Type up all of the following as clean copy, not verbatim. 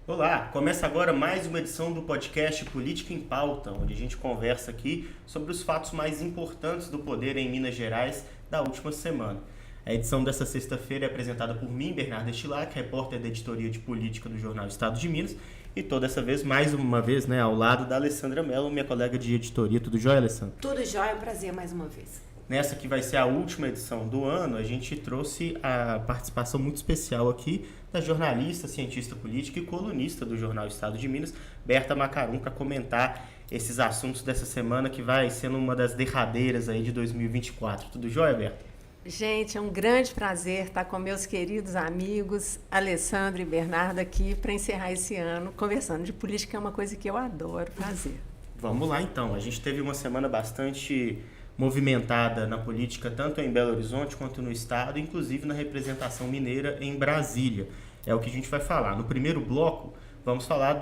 Olá, começa agora mais uma edição do podcast Política em Pauta, onde a gente conversa aqui sobre os fatos mais importantes do poder em Minas Gerais da última semana. A edição dessa sexta-feira é apresentada por mim, Bernardo Estilac, repórter da editoria de política do jornal Estado de Minas, e toda essa vez, mais uma vez, ao lado da Alessandra Mello, minha colega de editoria. Tudo jóia, Alessandra? Tudo jóia, é um prazer mais uma vez. Nessa que vai ser a última edição do ano, a gente trouxe a participação muito especial aqui da jornalista, cientista política e colunista do jornal Estado de Minas, Berta Macarum, para comentar esses assuntos dessa semana que vai sendo uma das derradeiras aí de 2024. Tudo jóia, Berta? Gente, é um grande prazer estar com meus queridos amigos, Alessandro e Bernardo, aqui para encerrar esse ano conversando de política, que é uma coisa que eu adoro fazer. Vamos lá, então. A gente teve uma semana bastante movimentada na política, tanto em Belo Horizonte quanto no estado, inclusive na representação mineira em Brasília. É o que a gente vai falar. No primeiro bloco, vamos falar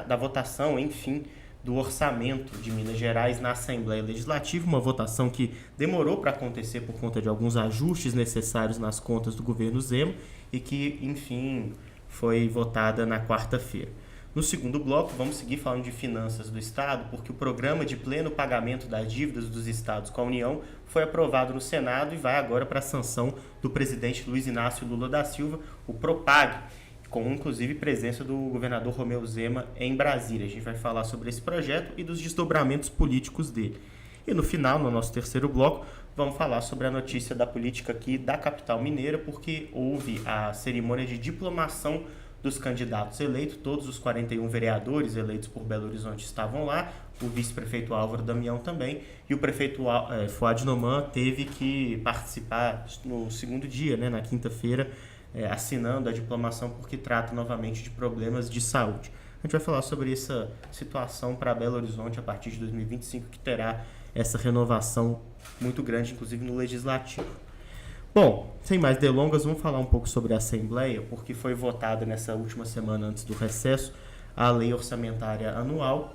da votação, enfim, do orçamento de Minas Gerais na Assembleia Legislativa, uma votação que demorou para acontecer por conta de alguns ajustes necessários nas contas do governo Zema e que, enfim, foi votada na quarta-feira. No segundo bloco, vamos seguir falando de finanças do Estado, porque o programa de pleno pagamento das dívidas dos estados com a União foi aprovado no Senado e vai agora para a sanção do presidente Luiz Inácio Lula da Silva, o PROPAG, com inclusive presença do governador Romeu Zema em Brasília. A gente vai falar sobre esse projeto e dos desdobramentos políticos dele. E no final, no nosso terceiro bloco, vamos falar sobre a notícia da política aqui da capital mineira, porque houve a cerimônia de diplomação dos candidatos eleitos. Todos os 41 vereadores eleitos por Belo Horizonte estavam lá, o vice-prefeito Álvaro Damião também, e o prefeito Fuad Noman teve que participar no segundo dia, na quinta-feira, assinando a diplomação porque trata novamente de problemas de saúde. A gente vai falar sobre essa situação para Belo Horizonte a partir de 2025, que terá essa renovação muito grande, inclusive no Legislativo. Bom, sem mais delongas, vamos falar um pouco sobre a Assembleia, porque foi votada nessa última semana antes do recesso a Lei Orçamentária Anual,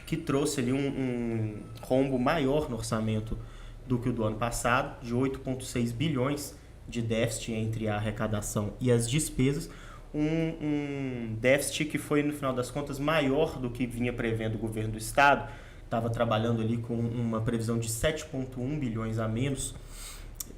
que trouxe ali um rombo maior no orçamento do que o do ano passado, de 8,6 bilhões de déficit entre a arrecadação e as despesas, um déficit que foi, no final das contas, maior do que vinha prevendo o governo do Estado. Estava trabalhando ali com uma previsão de 7,1 bilhões a menos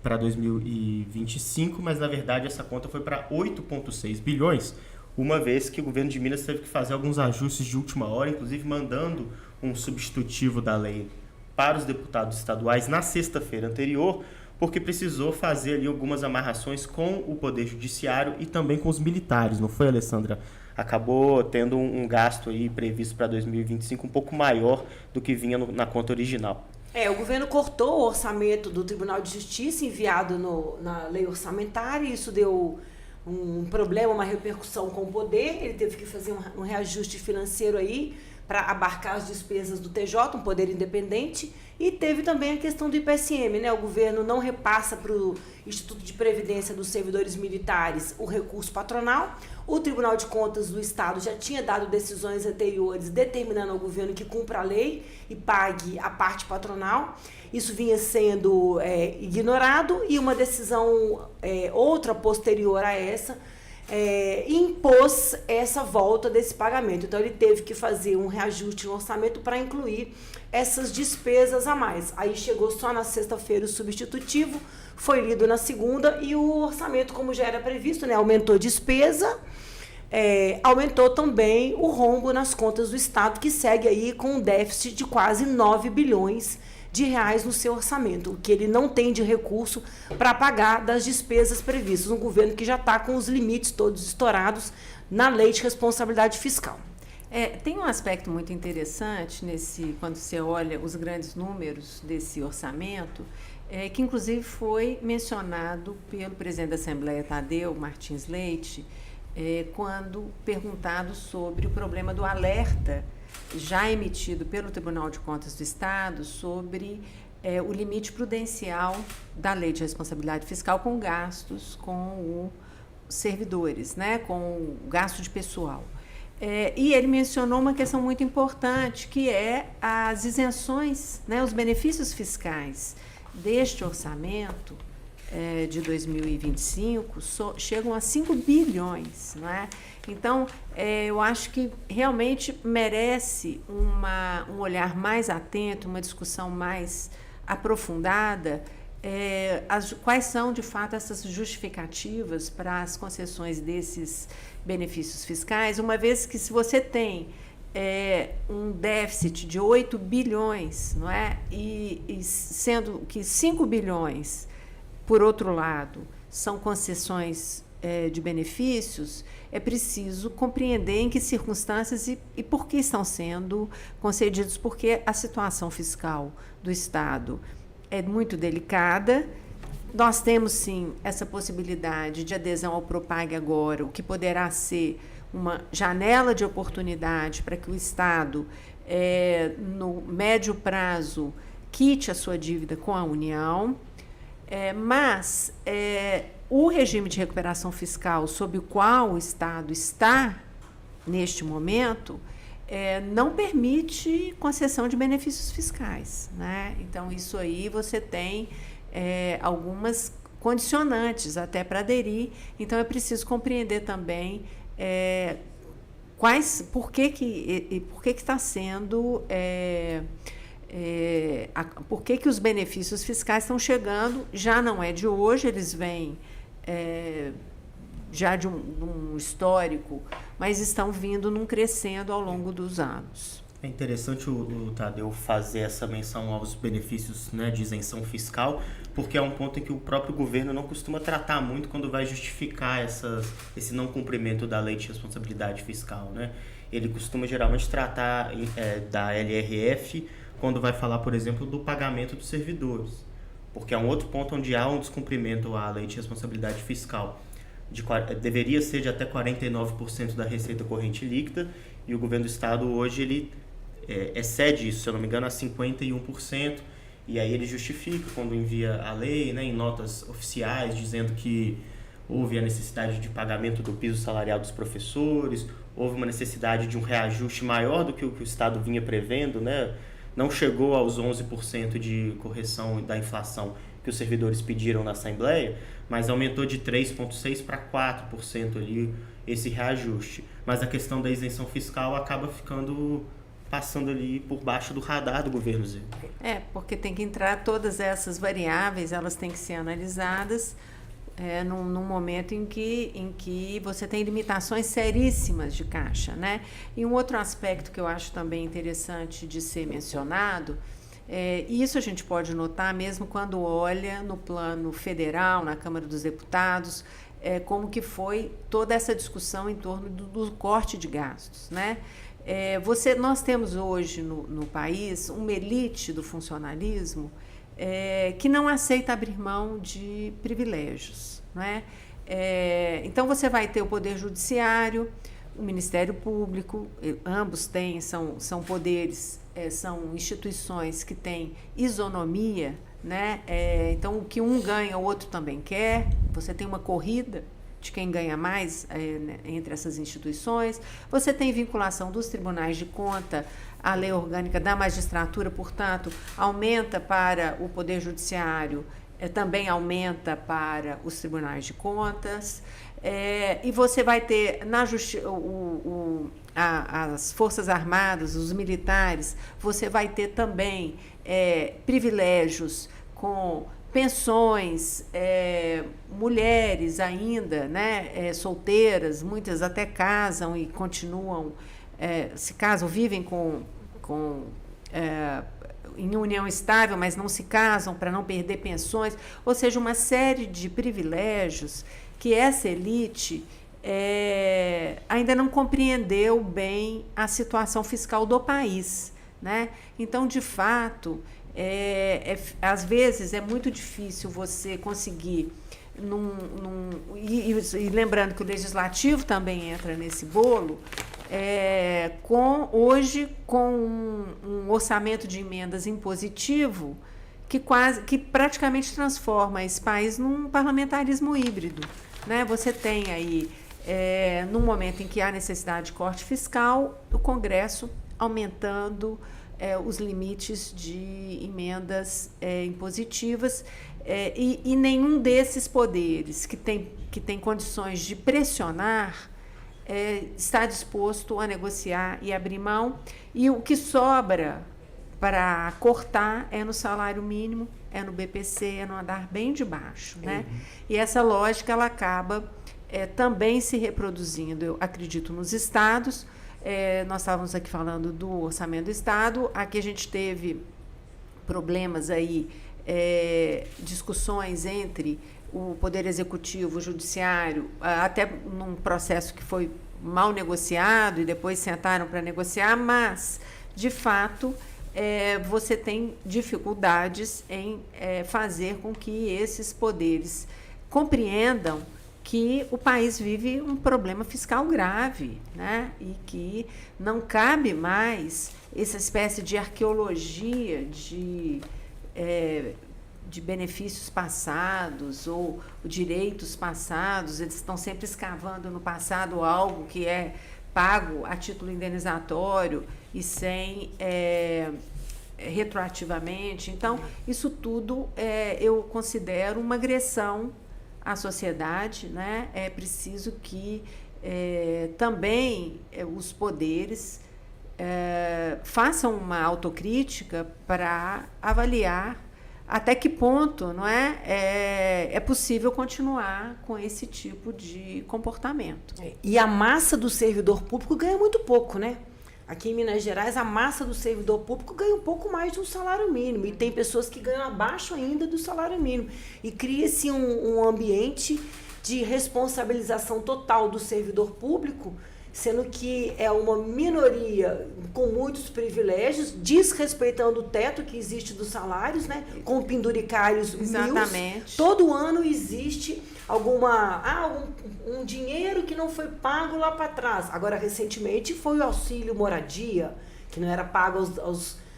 para 2025, mas na verdade essa conta foi para 8,6 bilhões, uma vez que o governo de Minas teve que fazer alguns ajustes de última hora, inclusive mandando um substitutivo da lei para os deputados estaduais na sexta-feira anterior, porque precisou fazer ali algumas amarrações com o Poder Judiciário e também com os militares, não foi, Alessandra? Acabou tendo um gasto aí previsto para 2025 um pouco maior do que vinha na conta original. O governo cortou o orçamento do Tribunal de Justiça enviado na lei orçamentária, e isso deu um problema, uma repercussão com o poder. Ele teve que fazer um reajuste financeiro aí para abarcar as despesas do TJ, um poder independente, e teve também a questão do IPSM, O governo não repassa para o Instituto de Previdência dos Servidores Militares o recurso patronal. O Tribunal de Contas do Estado já tinha dado decisões anteriores determinando ao governo que cumpra a lei e pague a parte patronal. Isso vinha sendo ignorado, e uma decisão outra posterior a essa impôs essa volta desse pagamento. Então ele teve que fazer um reajuste no orçamento para incluir essas despesas a mais. Aí chegou só na sexta-feira o substitutivo, foi lido na segunda, e o orçamento, como já era previsto, aumentou despesa, aumentou também o rombo nas contas do Estado, que segue aí com um déficit de quase 9 bilhões de reais no seu orçamento, o que ele não tem de recurso para pagar das despesas previstas, um governo que já está com os limites todos estourados na lei de responsabilidade fiscal. Tem um aspecto muito interessante quando você olha os grandes números desse orçamento, que inclusive foi mencionado pelo presidente da Assembleia, Tadeu Martins Leite, quando perguntado sobre o problema do alerta já emitido pelo Tribunal de Contas do Estado sobre o limite prudencial da Lei de Responsabilidade Fiscal com gastos com os servidores, com o gasto de pessoal. E ele mencionou uma questão muito importante, que é as isenções, os benefícios fiscais deste orçamento de 2025 chegam a 5 bilhões, não é? Então, eu acho que realmente merece um olhar mais atento, uma discussão mais aprofundada, quais são, de fato, essas justificativas para as concessões desses benefícios fiscais, uma vez que se você tem um déficit de 8 bilhões, não é? E sendo que 5 bilhões, por outro lado, são concessões de benefícios, é preciso compreender em que circunstâncias e por que estão sendo concedidos, porque a situação fiscal do Estado é muito delicada. Nós temos, sim, essa possibilidade de adesão ao Propag agora, o que poderá ser uma janela de oportunidade para que o Estado, no médio prazo, quite a sua dívida com a União, mas o regime de recuperação fiscal sob o qual o Estado está, neste momento, não permite concessão de benefícios fiscais, né? Então, isso aí você tem algumas condicionantes até para aderir. Então, é preciso compreender também por que está sendo, por que os benefícios fiscais estão chegando. Já não é de hoje, eles vêm já de um histórico, mas estão vindo num crescendo ao longo dos anos. É interessante o Tadeu fazer essa menção aos benefícios, né, de isenção fiscal, porque é um ponto em que o próprio governo não costuma tratar muito quando vai justificar esse não cumprimento da lei de responsabilidade fiscal, né? Ele costuma geralmente tratar da LRF quando vai falar, por exemplo, do pagamento dos servidores, porque é um outro ponto onde há um descumprimento à lei de responsabilidade fiscal. Deveria ser de até 49% da receita corrente líquida, e o governo do Estado hoje ele excede isso, se eu não me engano, a 51%, e aí ele justifica quando envia a lei, né, em notas oficiais, dizendo que houve a necessidade de pagamento do piso salarial dos professores, houve uma necessidade de um reajuste maior do que o Estado vinha prevendo, né? Não chegou aos 11% de correção da inflação que os servidores pediram na Assembleia, mas aumentou de 3,6% para 4% ali esse reajuste. Mas a questão da isenção fiscal acaba passando ali por baixo do radar do governo Zé. Porque tem que entrar todas essas variáveis, elas têm que ser analisadas num momento em que você tem limitações seríssimas de caixa, né? E um outro aspecto que eu acho também interessante de ser mencionado, isso a gente pode notar mesmo quando olha no plano federal, na Câmara dos Deputados, como que foi toda essa discussão em torno do corte de gastos, né? Nós temos hoje no país uma elite do funcionalismo que não aceita abrir mão de privilégios, né? Então, você vai ter o Poder Judiciário, o Ministério Público, ambos são poderes, são instituições que têm isonomia, né? Então, o que um ganha, o outro também quer. Você tem uma corrida de quem ganha mais entre essas instituições. Você tem vinculação dos tribunais de conta à lei orgânica da magistratura, portanto, aumenta para o Poder Judiciário, também aumenta para os tribunais de contas. E você vai ter as Forças Armadas, os militares, você vai ter também privilégios com pensões, mulheres ainda, né, solteiras, muitas até casam e continuam, se casam, vivem em união estável, mas não se casam para não perder pensões, ou seja, uma série de privilégios que essa elite ainda não compreendeu bem a situação fiscal do país, né? Então, de fato, às vezes é muito difícil você conseguir, e lembrando que o Legislativo também entra nesse bolo, hoje com um orçamento de emendas impositivo que praticamente transforma esse país num parlamentarismo híbrido, né? Você tem aí, num momento em que há necessidade de corte fiscal, o Congresso aumentando os limites de emendas impositivas, E nenhum desses poderes que tem condições de pressionar está disposto a negociar e abrir mão. E o que sobra para cortar é no salário mínimo, é no BPC, é no andar bem de baixo, né? E essa lógica ela acaba também se reproduzindo, eu acredito, nos estados. Nós estávamos aqui falando do orçamento do estado, aqui a gente teve problemas aí, discussões entre o Poder Executivo, o Judiciário, até num processo que foi mal negociado e depois sentaram para negociar, mas, de fato, você tem dificuldades em fazer com que esses poderes compreendam que o país vive um problema fiscal grave, né? E que não cabe mais essa espécie de arqueologia de benefícios passados ou direitos passados. Eles estão sempre escavando no passado algo que é pago a título indenizatório e sem retroativamente. Então, isso tudo eu considero uma agressão à sociedade, né? É preciso que também os poderes façam uma autocrítica para avaliar até que ponto, não é possível continuar com esse tipo de comportamento. E a massa do servidor público ganha muito pouco, né? Aqui em Minas Gerais, a massa do servidor público ganha um pouco mais do salário mínimo. E tem pessoas que ganham abaixo ainda do salário mínimo. E cria-se um ambiente de responsabilização total do servidor público, sendo que é uma minoria com muitos privilégios, desrespeitando o teto que existe dos salários, né? Com penduricários mil. Todo ano existe um dinheiro que não foi pago lá para trás. Agora, recentemente, foi o auxílio moradia, que não era pago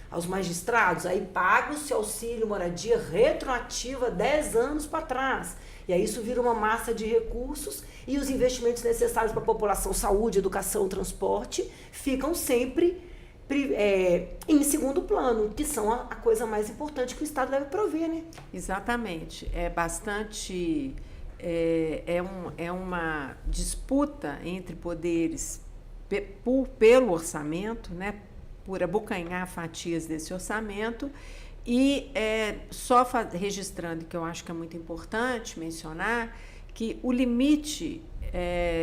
aos magistrados. Aí paga-se auxílio moradia retroativa 10 anos para trás. E aí isso vira uma massa de recursos e os investimentos necessários para a população, saúde, educação, transporte, ficam sempre em segundo plano, que são a coisa mais importante que o Estado deve prover, né? Exatamente. É bastante... É uma disputa entre poderes pelo orçamento, né? Por abocanhar fatias desse orçamento. E só registrando, que eu acho que é muito importante mencionar, que o limite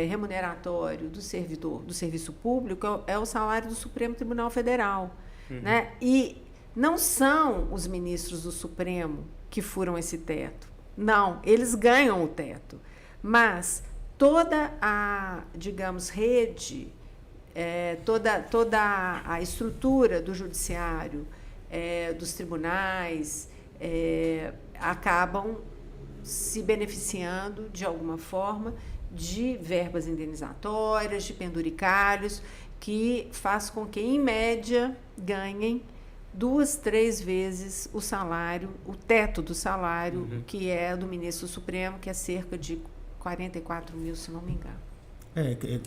remuneratório do servidor, do serviço público, é o salário do Supremo Tribunal Federal. Né? E não são os ministros do Supremo que furam esse teto. Não, eles ganham o teto. Mas toda a, digamos, rede, toda a estrutura do judiciário, dos tribunais, acabam se beneficiando, de alguma forma, de verbas indenizatórias, de penduricários, que faz com que, em média, ganhem 2, 3 vezes o salário, o teto do salário, que é do ministro Supremo, que é cerca de 44 mil, se não me engano.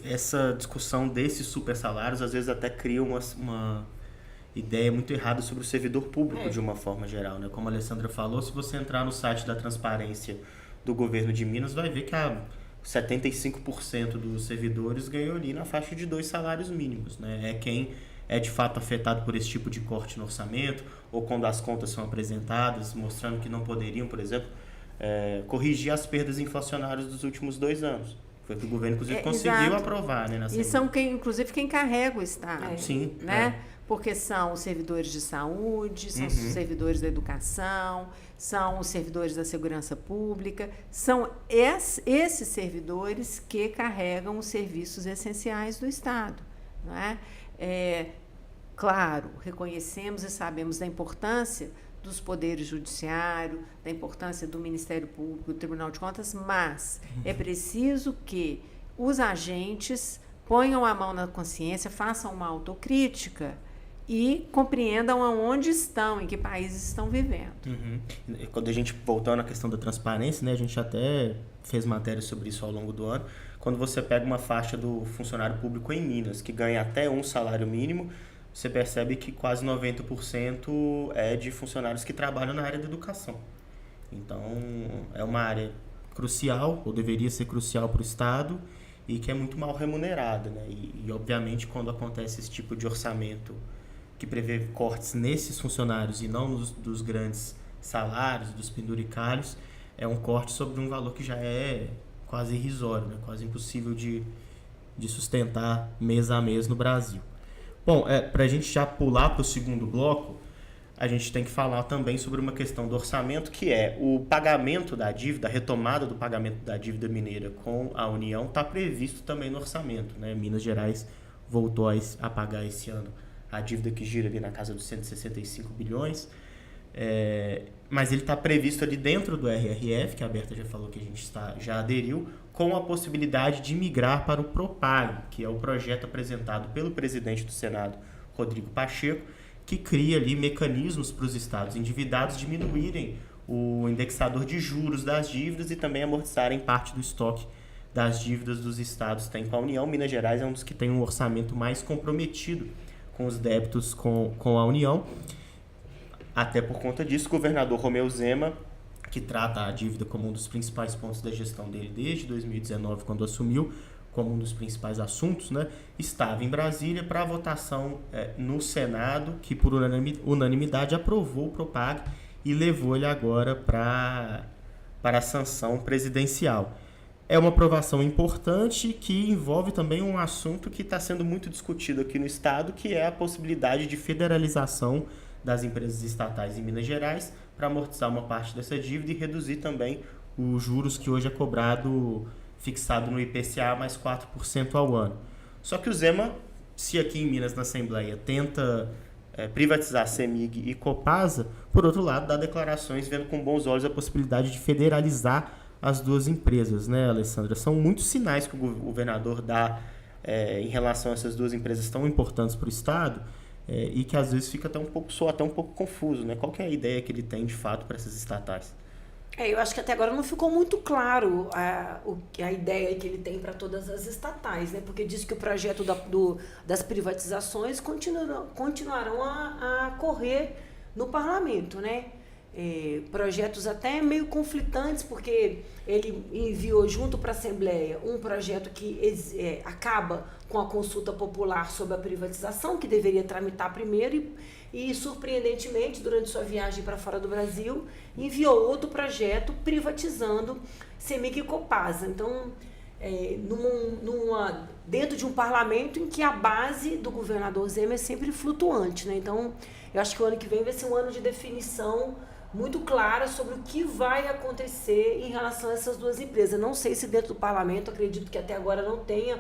Essa discussão desses super salários, às vezes, até cria uma ideia muito errada sobre o servidor público, de uma forma geral, né? Como a Alessandra falou, se você entrar no site da Transparência do governo de Minas, vai ver que 75% dos servidores ganham ali na faixa de 2 salários mínimos, né? É quem é de fato afetado por esse tipo de corte no orçamento, ou quando as contas são apresentadas, mostrando que não poderiam, por exemplo, corrigir as perdas inflacionárias dos últimos 2 anos. Foi o que o governo, inclusive, conseguiu aprovar, né? E são, inclusive, quem carrega o Estado. Sim. Né? Porque são os servidores de saúde, são os servidores da educação, são os servidores da segurança pública, são esses servidores que carregam os serviços essenciais do Estado. Não é? Claro, reconhecemos e sabemos da importância dos poderes judiciário, da importância do Ministério Público, do Tribunal de Contas, mas é preciso que os agentes ponham a mão na consciência, façam uma autocrítica e compreendam aonde estão, em que países estão vivendo. Quando a gente, voltando à questão da transparência, né, a gente até fez matéria sobre isso ao longo do ano, quando você pega uma faixa do funcionário público em Minas, que ganha até um salário mínimo, você percebe que quase 90% é de funcionários que trabalham na área da educação. Então, é uma área crucial, ou deveria ser crucial para o Estado, e que é muito mal remunerada, né? Obviamente, quando acontece esse tipo de orçamento que prevê cortes nesses funcionários e não dos grandes salários, dos penduricalhos, é um corte sobre um valor que já é quase irrisório, né? Quase impossível de sustentar mês a mês no Brasil. Bom, para a gente já pular para o segundo bloco, a gente tem que falar também sobre uma questão do orçamento, que é o pagamento da dívida, a retomada do pagamento da dívida mineira com a União está previsto também no orçamento, né? Minas Gerais voltou a pagar esse ano a dívida que gira ali na casa dos 165 bilhões, mas ele está previsto ali dentro do RRF, que a Berta já falou que a gente já aderiu, com a possibilidade de migrar para o PROPAG, que é o projeto apresentado pelo presidente do Senado, Rodrigo Pacheco, que cria ali mecanismos para os estados endividados diminuírem o indexador de juros das dívidas e também amortizarem parte do estoque das dívidas dos estados tem com a União. Minas Gerais é um dos que tem um orçamento mais comprometido com os débitos com a União. Até por conta disso, o governador Romeu Zema, que trata a dívida como um dos principais pontos da gestão dele desde 2019, quando assumiu, como um dos principais assuntos, né, estava em Brasília para a votação no Senado, que por unanimidade aprovou o PROPAG e levou ele agora para a sanção presidencial. É uma aprovação importante que envolve também um assunto que está sendo muito discutido aqui no Estado, que é a possibilidade de federalização das empresas estatais em Minas Gerais para amortizar uma parte dessa dívida e reduzir também os juros que hoje é cobrado fixado no IPCA mais 4% ao ano. Só que o Zema, se aqui em Minas, na Assembleia, tenta privatizar a CEMIG e Copasa, por outro lado, dá declarações vendo com bons olhos a possibilidade de federalizar as duas empresas, né, Alessandra? São muitos sinais que o governador dá em relação a essas duas empresas tão importantes para o Estado e que às vezes soa até um pouco confuso, né? Qual que é a ideia que ele tem de fato para essas estatais? Eu acho que até agora não ficou muito claro a ideia que ele tem para todas as estatais, né? Porque diz que o projeto das privatizações continuarão a correr no parlamento, né? Projetos até meio conflitantes, porque ele enviou junto para a Assembleia um projeto que acaba com a consulta popular sobre a privatização, que deveria tramitar primeiro, e surpreendentemente, durante sua viagem para fora do Brasil, enviou outro projeto privatizando CEMIG e Copasa. Então, dentro de um parlamento em que a base do governador Zema é sempre flutuante, né? Então, eu acho que o ano que vem vai ser um ano de definição muito clara sobre o que vai acontecer em relação a essas duas empresas. Não sei se dentro do parlamento, acredito que até agora não tenha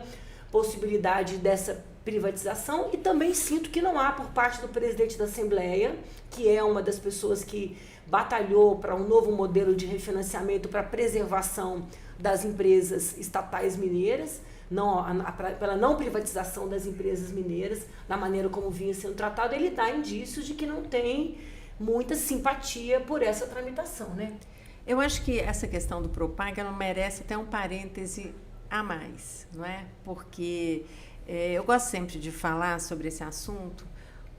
possibilidade dessa privatização, e também sinto que não há por parte do presidente da Assembleia, que é uma das pessoas que batalhou para um novo modelo de refinanciamento para a preservação das empresas estatais mineiras, pela não privatização das empresas mineiras, da maneira como vinha sendo tratado. Ele dá indícios de que não tem muita simpatia por essa tramitação, né? Eu acho que essa questão do PROPAG, ela merece até um parêntese a mais, não é? Porque eu gosto sempre de falar sobre esse assunto,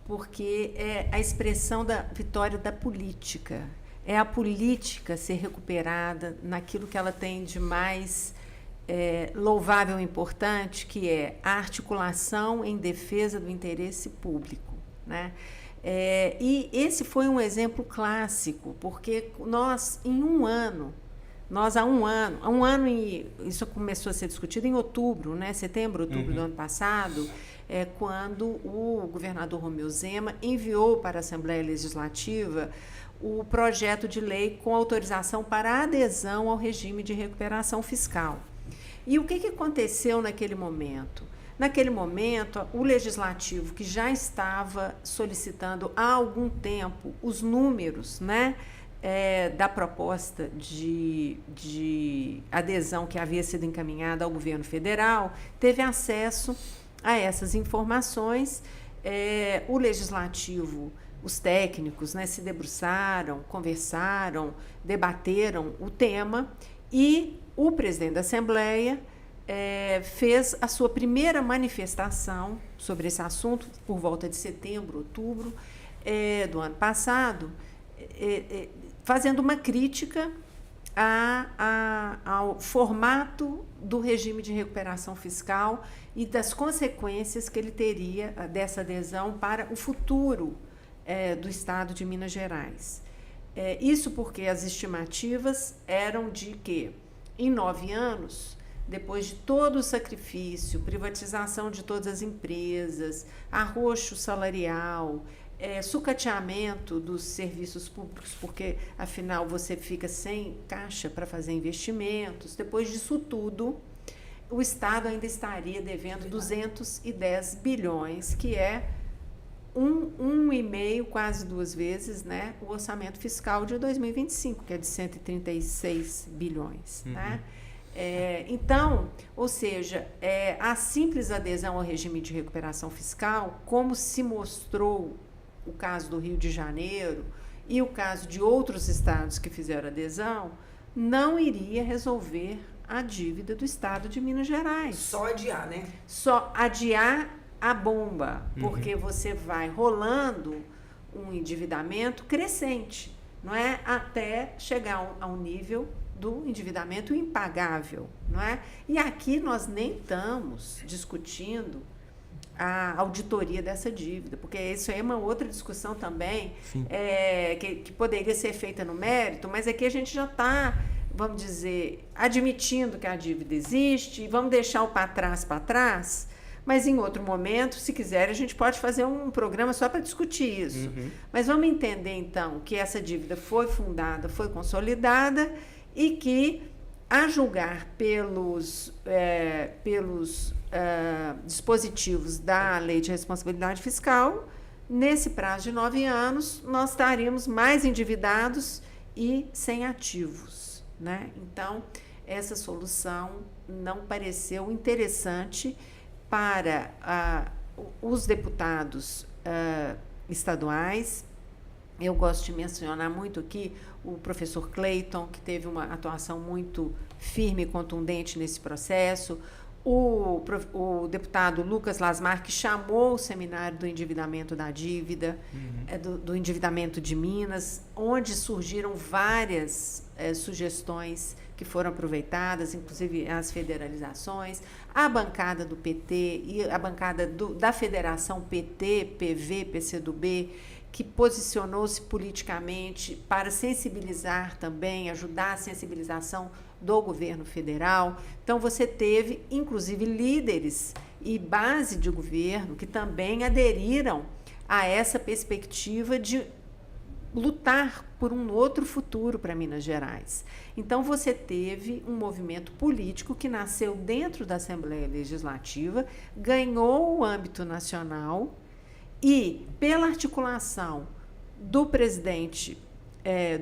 porque é a expressão da vitória da política. É a política ser recuperada naquilo que ela tem de mais louvável e importante, que é a articulação em defesa do interesse público, né? E esse foi um exemplo clássico, porque nós, há um ano, e isso começou a ser discutido em outubro, né, setembro, outubro do ano passado, quando o governador Romeu Zema enviou para a Assembleia Legislativa o projeto de lei com autorização para adesão ao regime de recuperação fiscal. E o que aconteceu naquele momento? Naquele momento, o Legislativo, que já estava solicitando há algum tempo os números, né, da proposta de adesão que havia sido encaminhada ao governo federal, teve acesso a essas informações. O Legislativo, os técnicos, né, se debruçaram, conversaram, debateram o tema, e o presidente da Assembleia fez a sua primeira manifestação sobre esse assunto por volta de setembro, outubro do ano passado, fazendo uma crítica ao formato do regime de recuperação fiscal e das consequências que ele teria dessa adesão para o futuro do Estado de Minas Gerais. Isso porque as estimativas eram de que, em 9 anos, depois de todo o sacrifício, privatização de todas as empresas, arroxo salarial, sucateamento dos serviços públicos, porque, afinal, você fica sem caixa para fazer investimentos. Depois disso tudo, o Estado ainda estaria devendo 210 bilhões, que é 1,5, quase 2 vezes, né, o orçamento fiscal de 2025, que é de 136 bilhões. Né? Então, ou seja, a simples adesão ao regime de recuperação fiscal, como se mostrou o caso do Rio de Janeiro e o caso de outros estados que fizeram adesão, não iria resolver a dívida do Estado de Minas Gerais. Só adiar, né? Só adiar a bomba, porque você vai rolando um endividamento crescente, não é? Até chegar a um nível do endividamento impagável, não é? E aqui nós nem estamos discutindo a auditoria dessa dívida, porque isso aí é uma outra discussão também, que poderia ser feita no mérito, mas aqui a gente já está, vamos dizer, admitindo que a dívida existe, vamos deixar o para trás, mas em outro momento, se quiser, a gente pode fazer um programa só para discutir isso. Mas vamos entender, então, que essa dívida foi fundada, foi consolidada e que, a julgar pelos dispositivos da Lei de Responsabilidade Fiscal, nesse prazo de 9 anos, nós estaríamos mais endividados e sem ativos. Né? Então, essa solução não pareceu interessante para os deputados estaduais. Eu gosto de mencionar muito aqui o professor Clayton, que teve uma atuação muito firme e contundente nesse processo, o deputado Lucas Lasmar, que chamou o seminário do endividamento da dívida, do endividamento de Minas, onde surgiram várias sugestões que foram aproveitadas, inclusive as federalizações, a bancada do PT e a bancada da Federação PT, PV, PCdoB, que posicionou-se politicamente para sensibilizar também, ajudar a sensibilização do governo federal. Então, você teve, inclusive, líderes e base de governo que também aderiram a essa perspectiva de lutar por um outro futuro para Minas Gerais. Então, você teve um movimento político que nasceu dentro da Assembleia Legislativa, ganhou o âmbito nacional e, pela articulação do presidente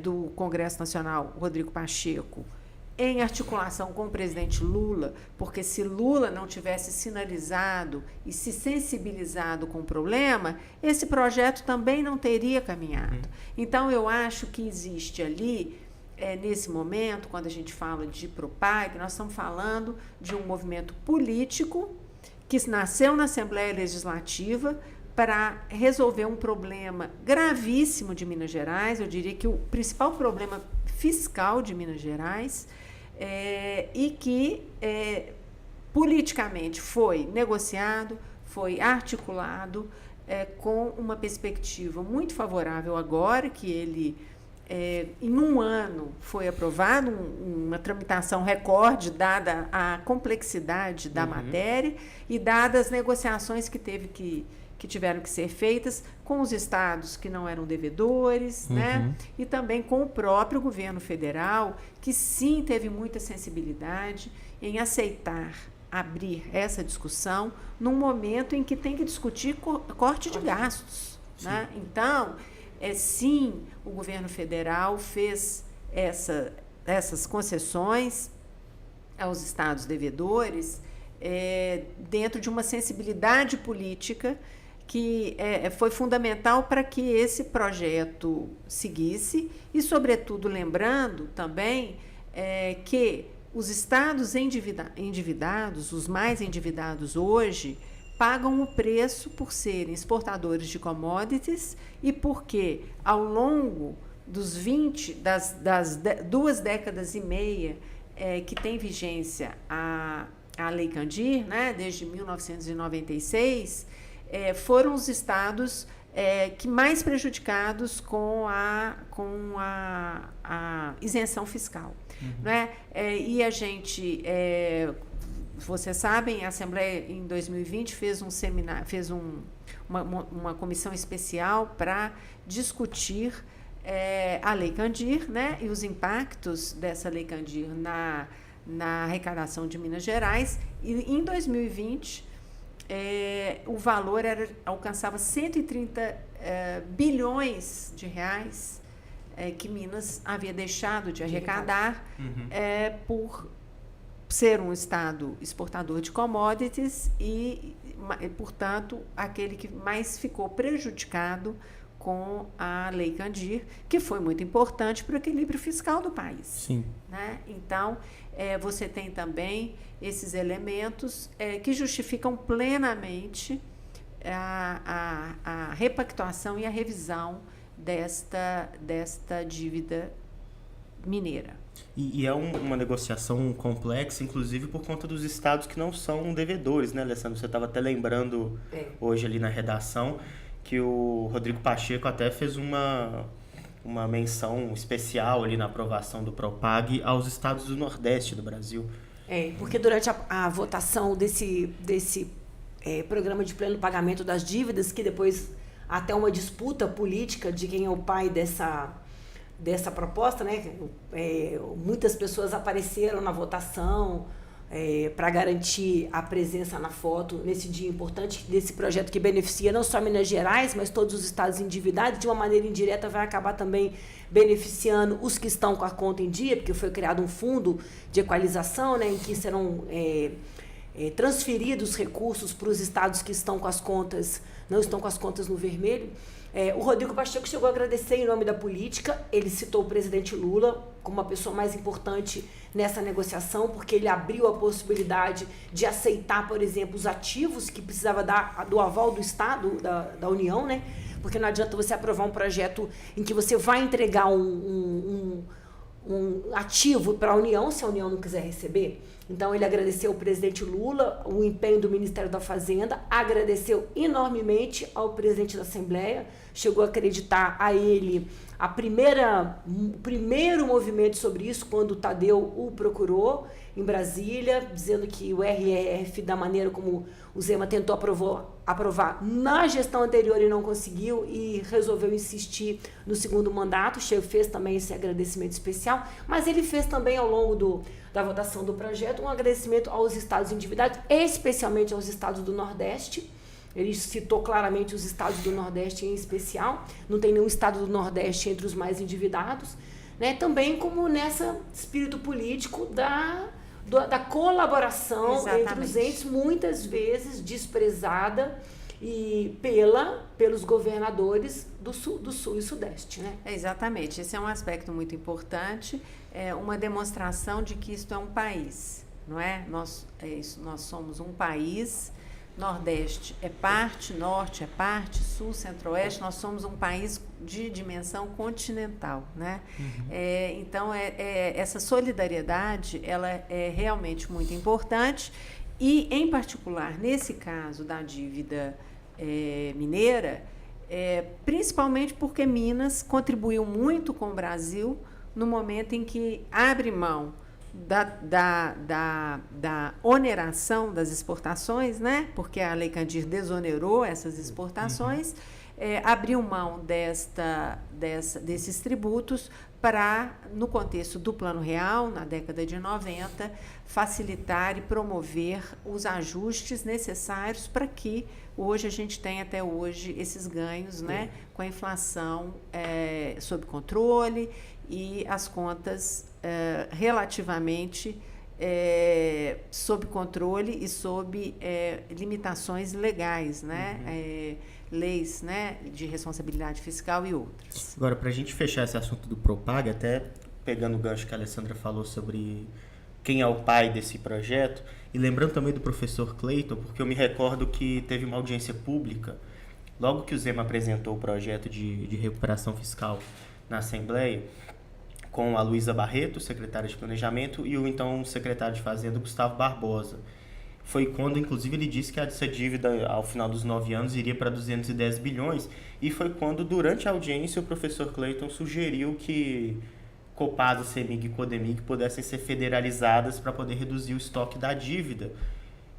do Congresso Nacional, Rodrigo Pacheco, em articulação com o presidente Lula, porque se Lula não tivesse sinalizado e se sensibilizado com o problema, esse projeto também não teria caminhado. Então, eu acho que existe ali, nesse momento, quando a gente fala de PROPAG, nós estamos falando de um movimento político que nasceu na Assembleia Legislativa para resolver um problema gravíssimo de Minas Gerais, eu diria que o principal problema fiscal de Minas Gerais, e que politicamente foi negociado, foi articulado com uma perspectiva muito favorável agora, que ele, em 1 ano, foi aprovado, uma tramitação recorde, dada a complexidade da matéria e dadas as negociações que tiveram que ser feitas com os estados que não eram devedores, né? E também com o próprio governo federal, que sim teve muita sensibilidade em aceitar abrir essa discussão num momento em que tem que discutir corte de gastos. Né? Então, sim, o governo federal fez essas concessões aos estados devedores dentro de uma sensibilidade política que foi fundamental para que esse projeto seguisse e, sobretudo, lembrando também que os estados endividados, os mais endividados hoje, pagam o preço por serem exportadores de commodities e porque, ao longo das 2 décadas e meia que tem vigência a Lei Candir, né, desde 1996, foram os estados que mais prejudicados com a isenção fiscal. Né? E a gente, vocês sabem, a Assembleia em 2020 fez um seminário, uma comissão especial para discutir a Lei Candir, né, e os impactos dessa Lei Candir na arrecadação de Minas Gerais. E em 2020 o valor alcançava 130 bilhões de reais que Minas havia deixado de arrecadar por ser um estado exportador de commodities e, portanto, aquele que mais ficou prejudicado com a Lei Candir, que foi muito importante para o equilíbrio fiscal do país. Sim. Né? Então, você tem também esses elementos que justificam plenamente a repactuação e a revisão desta dívida mineira. E é uma negociação complexa, inclusive por conta dos estados que não são devedores, né, Alessandro? Você estava até lembrando hoje ali na redação que o Rodrigo Pacheco até fez uma menção especial ali na aprovação do Propag aos estados do Nordeste do Brasil. Porque durante a votação desse programa de pleno pagamento das dívidas, que depois até uma disputa política de quem é o pai dessa proposta, né? Muitas pessoas apareceram na votação para garantir a presença na foto nesse dia importante desse projeto que beneficia não só Minas Gerais, mas todos os estados endividados. De uma maneira indireta vai acabar também beneficiando os que estão com a conta em dia, porque foi criado um fundo de equalização, né, em que serão transferidos recursos para os estados que estão com as contas, não estão com as contas no vermelho. O Rodrigo Pacheco chegou a agradecer em nome da política. Ele citou o presidente Lula como a pessoa mais importante nessa negociação, porque ele abriu a possibilidade de aceitar, por exemplo, os ativos que precisava do aval do Estado, da União, né? Porque não adianta você aprovar um projeto em que você vai entregar um ativo para a União se a União não quiser receber. Então, ele agradeceu ao presidente Lula o empenho do Ministério da Fazenda, agradeceu enormemente ao presidente da Assembleia, chegou a acreditar a ele o primeiro movimento sobre isso, quando o Tadeu o procurou em Brasília, dizendo que o RRF, da maneira como o Zema tentou aprovar na gestão anterior e não conseguiu, e resolveu insistir no segundo mandato. Fez também esse agradecimento especial, mas ele fez também ao longo da votação do projeto um agradecimento aos estados endividados, especialmente aos estados do Nordeste. Ele citou claramente os estados do Nordeste em especial, não tem nenhum estado do Nordeste entre os mais endividados, né? Também como nesse espírito político da colaboração. Exatamente. Entre os entes, muitas vezes desprezada pelos governadores do Sul e Sudeste. Né? Exatamente, esse é um aspecto muito importante, uma demonstração de que isto é um país, não é? Nós somos um país. Nordeste é parte, Norte é parte, Sul, Centro-Oeste, nós somos um país de dimensão continental, né? Então, essa solidariedade, ela é realmente muito importante e, em particular, nesse caso da dívida mineira, principalmente porque Minas contribuiu muito com o Brasil no momento em que abre mão da oneração das exportações, né? Porque a Lei Candir desonerou essas exportações, abriu mão desses tributos para, no contexto do Plano Real, na década de 90, facilitar e promover os ajustes necessários para que hoje a gente tenha até hoje esses ganhos, né? Com a inflação sob controle e as contas relativamente sob controle e sob limitações legais, né? Leis, né, de responsabilidade fiscal e outras. Agora, para a gente fechar esse assunto do Propag, até pegando o gancho que a Alessandra falou sobre quem é o pai desse projeto, e lembrando também do professor Cleiton, porque eu me recordo que teve uma audiência pública, logo que o Zema apresentou o projeto de recuperação fiscal na Assembleia, com a Luísa Barreto, secretária de Planejamento, e o então secretário de Fazenda, Gustavo Barbosa. Foi quando, inclusive, ele disse que essa dívida, ao final dos 9 anos, iria para 210 bilhões, e foi quando, durante a audiência, o professor Clayton sugeriu que Copasa, CEMIG e Codemig pudessem ser federalizadas para poder reduzir o estoque da dívida.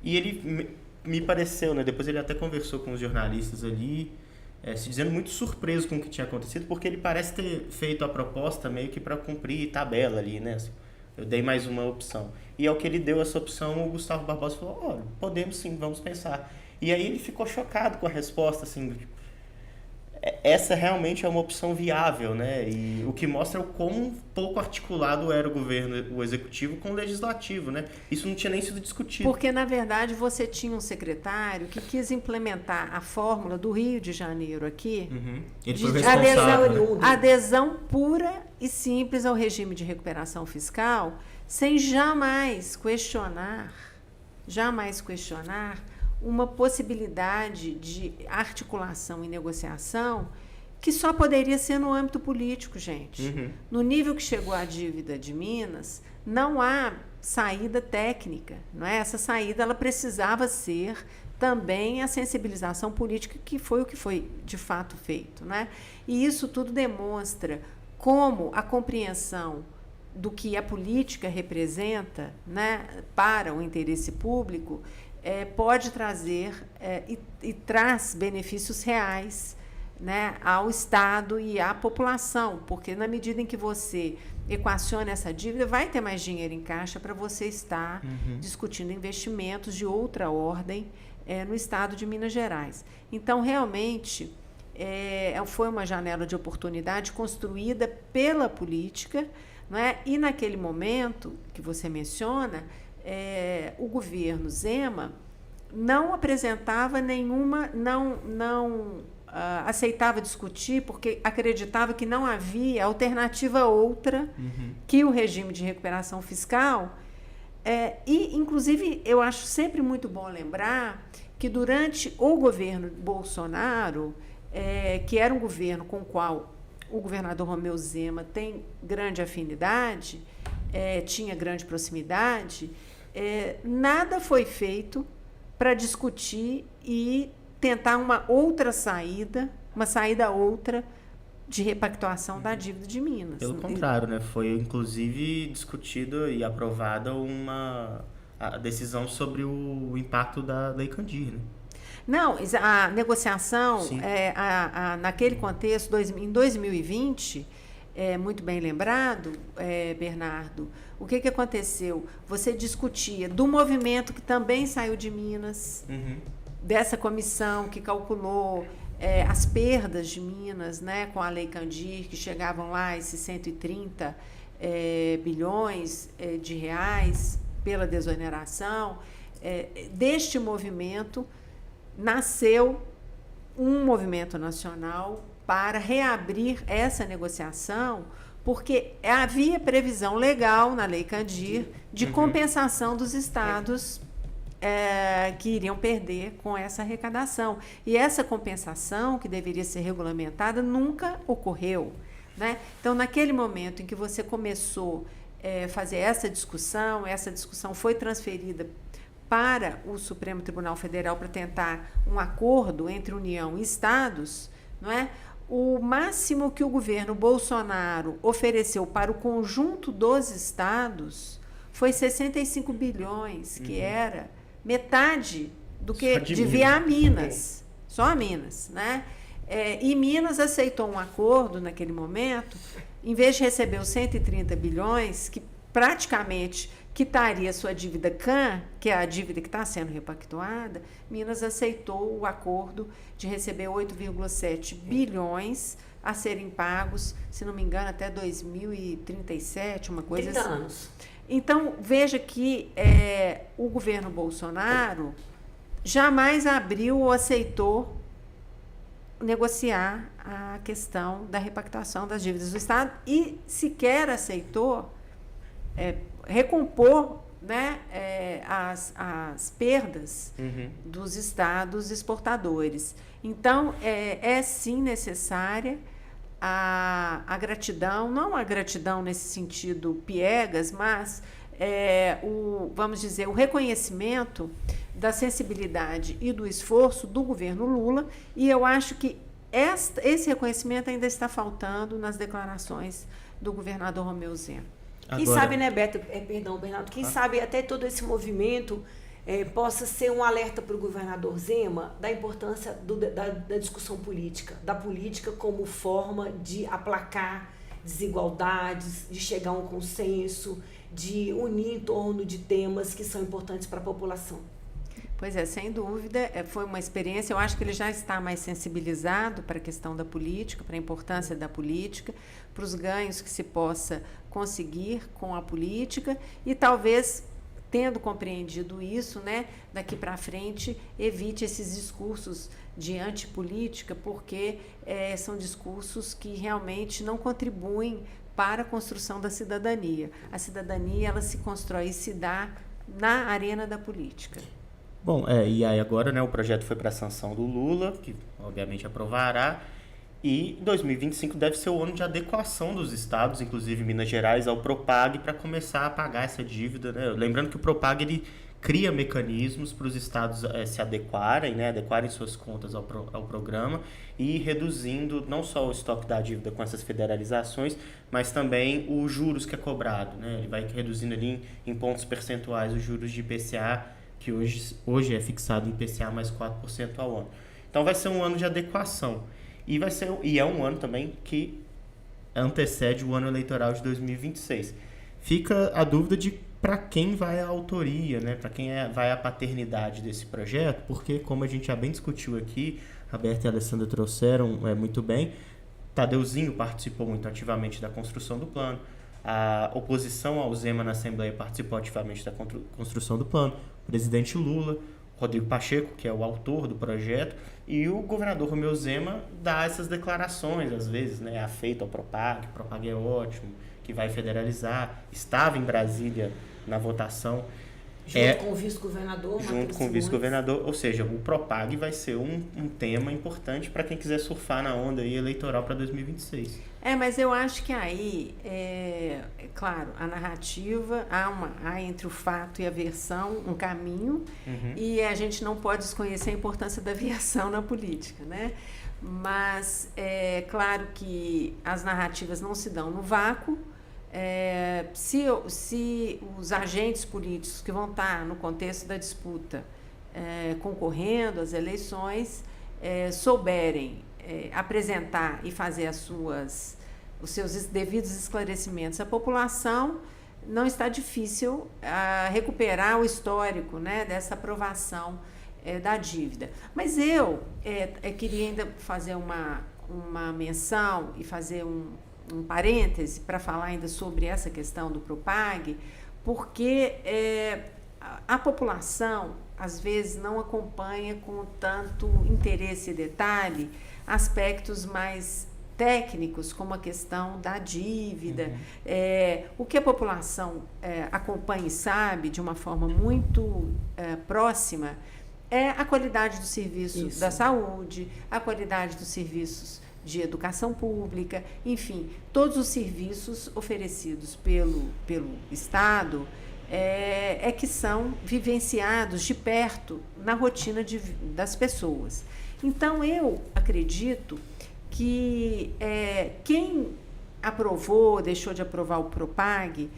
E ele me pareceu, né, depois ele até conversou com os jornalistas ali, se dizendo muito surpreso com o que tinha acontecido, porque ele parece ter feito a proposta meio que para cumprir tabela ali, né? Assim, eu dei mais uma opção. E ao que ele deu essa opção, o Gustavo Barbosa falou, olha, podemos sim, vamos pensar. E aí ele ficou chocado com a resposta, assim, essa realmente é uma opção viável, né? E o que mostra o quão pouco articulado era o governo, o executivo com o legislativo, né? Isso não tinha nem sido discutido. Porque, na verdade, você tinha um secretário que quis implementar a fórmula do Rio de Janeiro aqui, Ele foi de responsável, né? adesão pura e simples ao regime de recuperação fiscal, sem jamais questionar uma possibilidade de articulação e negociação que só poderia ser no âmbito político, gente. No nível que chegou a dívida de Minas, não há saída técnica, não é? Essa saída ela precisava ser também a sensibilização política, que foi o que foi de fato feito, né? E isso tudo demonstra como a compreensão do que a política representa, né, para o interesse público pode trazer e traz benefícios reais, né, ao Estado e à população, porque na medida em que você equaciona essa dívida, vai ter mais dinheiro em caixa para você estar discutindo investimentos de outra ordem no Estado de Minas Gerais. Então, realmente, foi uma janela de oportunidade construída pela política, não é? E naquele momento que você menciona, o governo Zema não apresentava nenhuma, não aceitava discutir, porque acreditava que não havia alternativa outra que o regime de recuperação fiscal. E, inclusive, eu acho sempre muito bom lembrar que durante o governo Bolsonaro, que era um governo com o qual o governador Romeu Zema tem grande afinidade, tinha grande proximidade, nada foi feito para discutir e tentar uma outra saída, outra de repactuação da dívida de Minas. Pelo contrário, né? Foi inclusive discutida e aprovada a decisão sobre o impacto da Lei Candir, né? Não, a negociação, naquele contexto, em 2020, muito bem lembrado, Bernardo, o que aconteceu? Você discutia do movimento que também saiu de Minas, dessa comissão que calculou as perdas de Minas, né, com a Lei Candir, que chegavam lá a esses 130 bilhões de reais pela desoneração. Deste movimento nasceu um movimento nacional para reabrir essa negociação, porque havia previsão legal na Lei Candir de compensação dos estados que iriam perder com essa arrecadação. E essa compensação, que deveria ser regulamentada, nunca ocorreu, né? Então, naquele momento em que você começou a fazer essa discussão foi transferida para o Supremo Tribunal Federal para tentar um acordo entre União e Estados, não é? O máximo que o governo Bolsonaro ofereceu para o conjunto dos estados foi 65 bilhões, que era metade do que devia a Minas, só a Minas, né? E Minas aceitou um acordo naquele momento, em vez de receber os 130 bilhões, que praticamente quitaria sua dívida CAN, que é a dívida que está sendo repactuada, Minas aceitou o acordo de receber 8,7 bilhões a serem pagos, se não me engano, até 2037, uma coisa 30 assim. anos. Então, veja que o governo Bolsonaro jamais abriu ou aceitou negociar a questão da repactuação das dívidas do Estado e sequer aceitou recompor, né, as perdas dos estados exportadores. Então, sim necessária a gratidão, não a gratidão nesse sentido piegas, mas vamos dizer, o reconhecimento da sensibilidade e do esforço do governo Lula, e eu acho que esse reconhecimento ainda está faltando nas declarações do governador Romeu Zema. Quem sabe, né, Beto, perdão, Bernardo, quem sabe até todo esse movimento possa ser um alerta para o governador Zema da importância da discussão política, da política como forma de aplacar desigualdades, de chegar a um consenso, de unir em torno de temas que são importantes para a população. Pois é, sem dúvida, foi uma experiência, eu acho que ele já está mais sensibilizado para a questão da política, para a importância da política, para os ganhos que se possa conseguir com a política e talvez, tendo compreendido isso, né, daqui para frente, evite esses discursos de antipolítica, porque são discursos que realmente não contribuem para a construção da cidadania. A cidadania, ela se constrói e se dá na arena da política. Bom, e aí agora, né, o projeto foi para a sanção do Lula, que obviamente aprovará, e 2025 deve ser o ano de adequação dos estados, inclusive Minas Gerais, ao Propag, para começar a pagar essa dívida, né? Lembrando que o Propag, ele cria mecanismos para os estados se adequarem, né, adequarem suas contas ao programa e ir reduzindo não só o estoque da dívida com essas federalizações, mas também os juros que é cobrado, né? Ele vai reduzindo ali em pontos percentuais os juros de IPCA, que hoje é fixado em IPCA mais 4% ao ano. Então vai ser um ano de adequação. E é um ano também que antecede o ano eleitoral de 2026. Fica a dúvida de para quem vai a autoria, né? Para quem vai a paternidade desse projeto, porque, como a gente já bem discutiu aqui, a Berta e a Alessandra trouxeram muito bem, Tadeuzinho participou muito ativamente da construção do plano, a oposição ao Zema na Assembleia participou ativamente da construção do plano, o presidente Lula, Rodrigo Pacheco, que é o autor do projeto, e o governador Romeu Zema dá essas declarações, às vezes, né, afeito ao Propag, o Propag é ótimo, que vai federalizar, estava em Brasília na votação. Junto com o vice-governador. Junto com o vice-governador, ou seja, o Propag vai ser um tema importante para quem quiser surfar na onda aí eleitoral para 2026. Mas eu acho que aí, claro, a narrativa, há entre o fato e a versão um caminho, e a gente não pode desconhecer a importância da versão na política, né? Mas é claro que as narrativas não se dão no vácuo. Se os agentes políticos que vão estar no contexto da disputa concorrendo às eleições souberem apresentar e fazer os seus devidos esclarecimentos à população, não está difícil recuperar o histórico, né, dessa aprovação da dívida. Mas eu queria ainda fazer uma menção e fazer um parêntese para falar ainda sobre essa questão do Propag, porque a população, às vezes, não acompanha com tanto interesse e detalhe aspectos mais técnicos, como a questão da dívida. O que a população acompanha e sabe de uma forma muito próxima é a qualidade do serviço da saúde, a qualidade dos serviços de educação pública, enfim, todos os serviços oferecidos pelo Estado que são vivenciados de perto na rotina das pessoas. Então, eu acredito que quem aprovou, deixou de aprovar o Propag,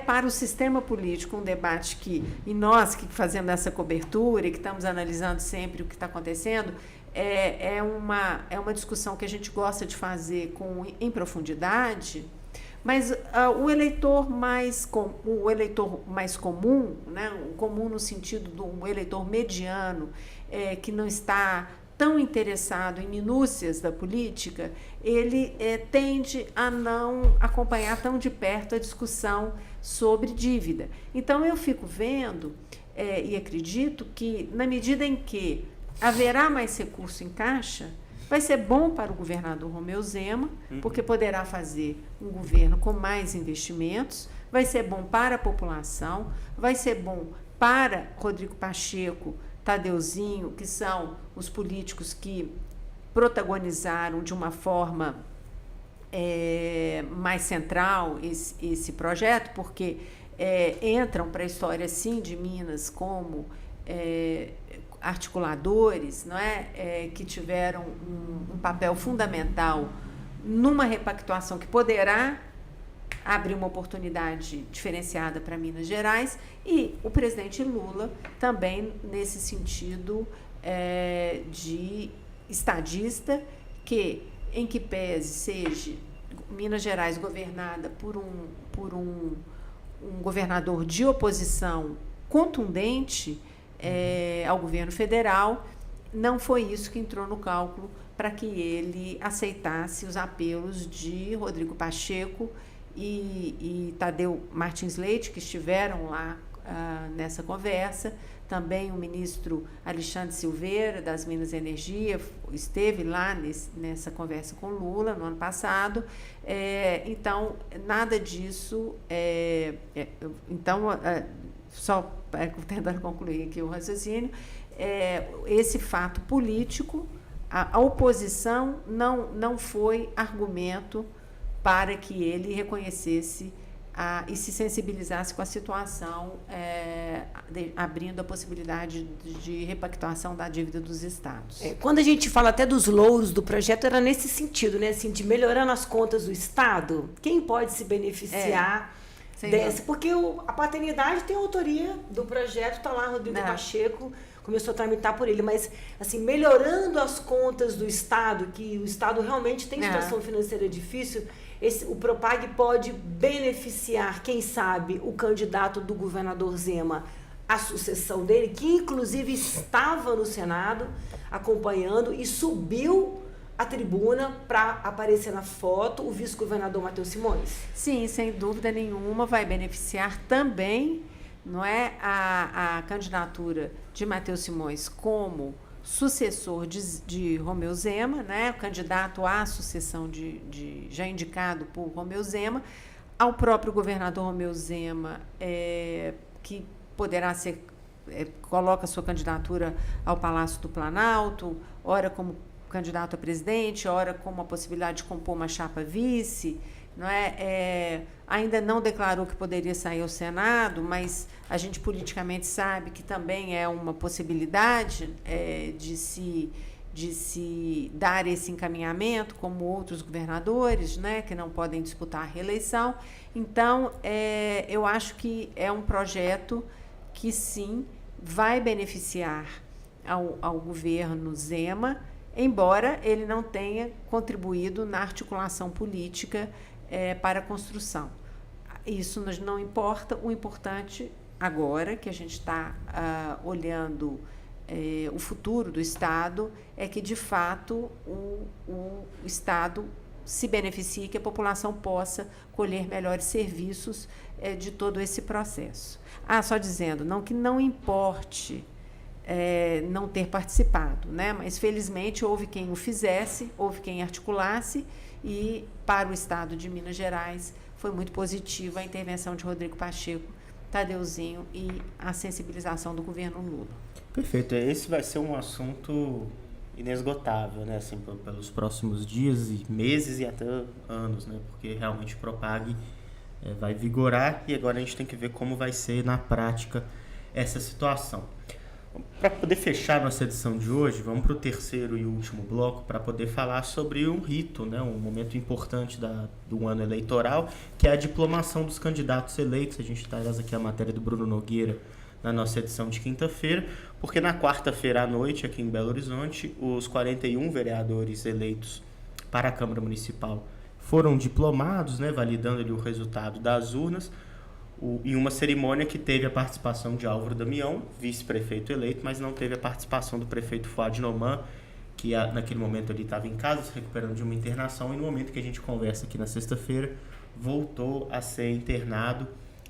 para o sistema político um debate e nós que fazemos essa cobertura e que estamos analisando sempre o que está acontecendo, é uma discussão que a gente gosta de fazer em profundidade, mas o eleitor mais comum, né, comum no sentido do eleitor mediano, que não está tão interessado em minúcias da política, ele tende a não acompanhar tão de perto a discussão sobre dívida. Então, eu fico vendo e acredito que, na medida em que haverá mais recurso em caixa, vai ser bom para o governador Romeu Zema, porque poderá fazer um governo com mais investimentos, vai ser bom para a população, vai ser bom para Rodrigo Pacheco, Tadeuzinho, que são os políticos que protagonizaram de uma forma mais central esse projeto, porque entram para a história, sim, de Minas como articuladores, não é? Que tiveram um papel fundamental numa repactuação que poderá abrir uma oportunidade diferenciada para Minas Gerais, e o presidente Lula também nesse sentido de estadista, em que pese seja Minas Gerais governada por um governador de oposição contundente ao governo federal, não foi isso que entrou no cálculo para que ele aceitasse os apelos de Rodrigo Pacheco e Tadeu Martins Leite, que estiveram lá nessa conversa. Também o ministro Alexandre Silveira, das Minas e Energia, esteve lá nessa conversa com Lula no ano passado. Então, nada disso... só tentando concluir aqui o raciocínio, esse fato político, a oposição não foi argumento para que ele reconhecesse e se sensibilizasse com a situação, abrindo a possibilidade de repactuação da dívida dos estados. Quando a gente fala até dos louros do projeto, era nesse sentido, né? Assim, de melhorando as contas do Estado, quem pode se beneficiar dessa? Porque a paternidade tem autoria do projeto, está lá Rodrigo Pacheco, começou a tramitar por ele, mas assim, melhorando as contas do Estado, que o Estado realmente tem situação financeira difícil, o Propag pode beneficiar, quem sabe, o candidato do governador Zema, a sucessão dele, que inclusive estava no Senado acompanhando e subiu à tribuna para aparecer na foto o vice-governador Matheus Simões. Sim, sem dúvida nenhuma, vai beneficiar também, não é, a candidatura de Matheus Simões como sucessor de Romeu Zema, né, candidato à sucessão já indicado por Romeu Zema, ao próprio governador Romeu Zema, que poderá ser, coloca sua candidatura ao Palácio do Planalto, ora como candidato a presidente, ora como a possibilidade de compor uma chapa vice, não ainda não declarou que poderia sair ao Senado, mas a gente politicamente sabe que também é uma possibilidade de se dar esse encaminhamento, como outros governadores, né, que não podem disputar a reeleição. Então, eu acho que é um projeto que, sim, vai beneficiar ao governo Zema, embora ele não tenha contribuído na articulação política para a construção. Isso não importa, o importante agora, que a gente está olhando o futuro do Estado, é que, de fato, o Estado se beneficie, que a população possa colher melhores serviços de todo esse processo. Só dizendo, que não importe não ter participado, né? Mas, felizmente, houve quem o fizesse, houve quem articulasse, e, para o Estado de Minas Gerais, foi muito positiva a intervenção de Rodrigo Pacheco, Tadeuzinho e a sensibilização do governo Lula. Perfeito. Esse vai ser um assunto inesgotável, né? Assim, pelos próximos dias e meses e até anos, né? Porque realmente o Propag vai vigorar e agora a gente tem que ver como vai ser na prática essa situação. Para poder fechar nossa edição de hoje, vamos para o terceiro e último bloco para poder falar sobre um rito, né, um momento importante do ano eleitoral, que é a diplomação dos candidatos eleitos. A gente traz aqui a matéria do Bruno Nogueira na nossa edição de quinta-feira, porque na quarta-feira à noite, aqui em Belo Horizonte, os 41 vereadores eleitos para a Câmara Municipal foram diplomados, né, validando ali o resultado das urnas, em uma cerimônia que teve a participação de Álvaro Damião, vice-prefeito eleito, mas não teve a participação do prefeito Fuad Noman, que naquele momento ele estava em casa, se recuperando de uma internação, e no momento que a gente conversa aqui na sexta-feira, voltou a ser internado,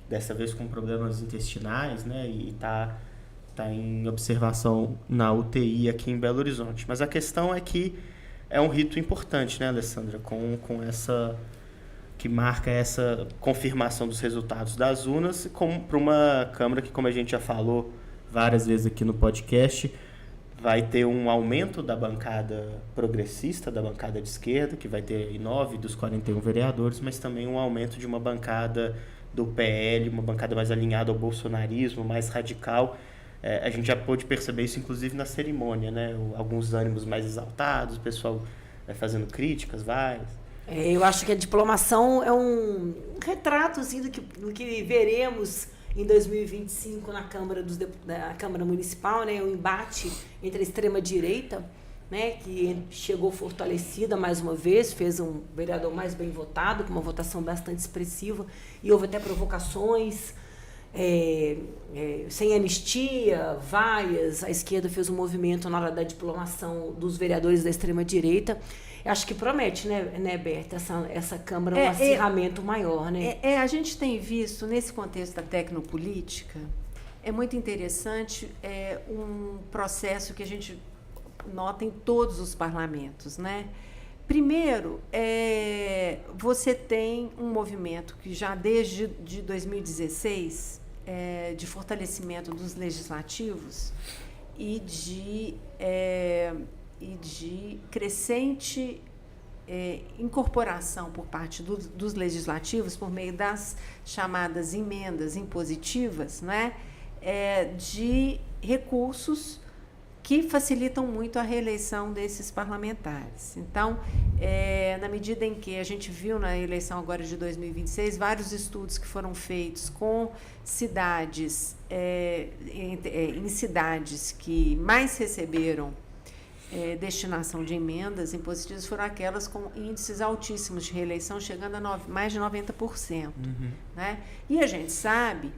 dessa vez com problemas intestinais, né, e está em observação na UTI aqui em Belo Horizonte. Mas a questão é que é um rito importante, né, Alessandra, com essa... que marca essa confirmação dos resultados das urnas para uma Câmara que, como a gente já falou várias vezes aqui no podcast, vai ter um aumento da bancada progressista, da bancada de esquerda, que vai ter 9 dos 41 vereadores, mas também um aumento de uma bancada do PL, uma bancada mais alinhada ao bolsonarismo, mais radical. A gente já pôde perceber isso, inclusive, na cerimônia, né? Alguns ânimos mais exaltados, o pessoal fazendo críticas várias. Eu acho que a diplomação é um retrato assim, do que veremos em 2025 na na Câmara Municipal, né? O embate entre a extrema-direita, né? Que chegou fortalecida mais uma vez, fez um vereador mais bem votado, com uma votação bastante expressiva, e houve até provocações, sem anistia, vaias. A esquerda fez um movimento na hora da diplomação dos vereadores da extrema-direita. Acho que promete, né, Berta, essa Câmara um acirramento maior, né? A gente tem visto, nesse contexto da tecnopolítica, é muito interessante um processo que a gente nota em todos os parlamentos, né? Primeiro, você tem um movimento que já desde de 2016, de fortalecimento dos legislativos e de crescente incorporação por parte dos legislativos, por meio das chamadas emendas impositivas, né, de recursos que facilitam muito a reeleição desses parlamentares. Então, na medida em que a gente viu na eleição agora de 2026, vários estudos que foram feitos com cidades, em cidades que mais receberam destinação de emendas impositivas, foram aquelas com índices altíssimos de reeleição, chegando a mais de 90%. Né? E a gente sabe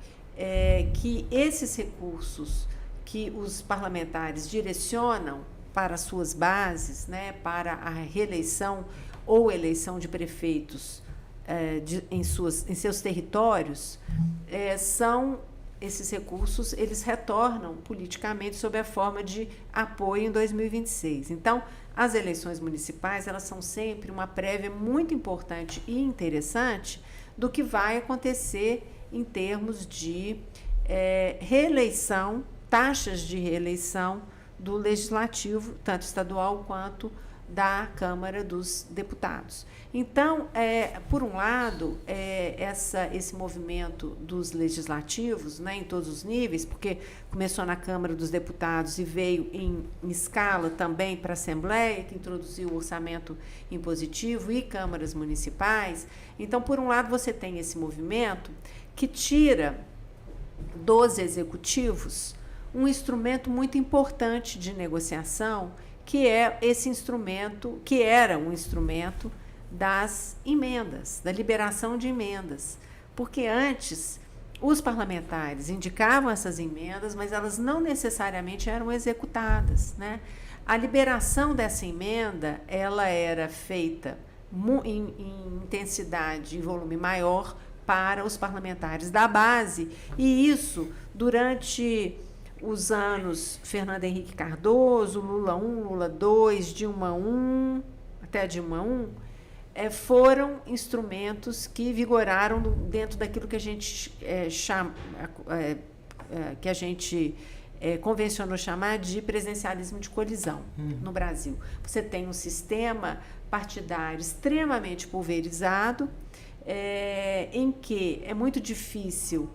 que esses recursos que os parlamentares direcionam para suas bases, né, para a reeleição ou eleição de prefeitos em seus territórios, esses recursos, eles retornam politicamente sob a forma de apoio em 2026. Então, as eleições municipais, elas são sempre uma prévia muito importante e interessante do que vai acontecer em termos de reeleição, taxas de reeleição do Legislativo, tanto estadual quanto da Câmara dos Deputados. Então, por um lado, esse movimento dos legislativos, né, em todos os níveis, porque começou na Câmara dos Deputados e veio em escala também para a Assembleia, que introduziu o orçamento impositivo, e câmaras municipais. Então, por um lado, você tem esse movimento que tira dos executivos um instrumento muito importante de negociação, que é esse instrumento, que era um instrumento das emendas, da liberação de emendas. Porque antes, os parlamentares indicavam essas emendas, mas elas não necessariamente eram executadas, né? A liberação dessa emenda, ela era feita em intensidade e volume maior para os parlamentares da base, e isso durante os anos Fernando Henrique Cardoso, Lula 1, Lula 2, Dilma 1, até Dilma 1, foram instrumentos que vigoraram dentro daquilo que a gente convencionou chamar de presidencialismo de colisão no Brasil. Você tem um sistema partidário extremamente pulverizado, em que é muito difícil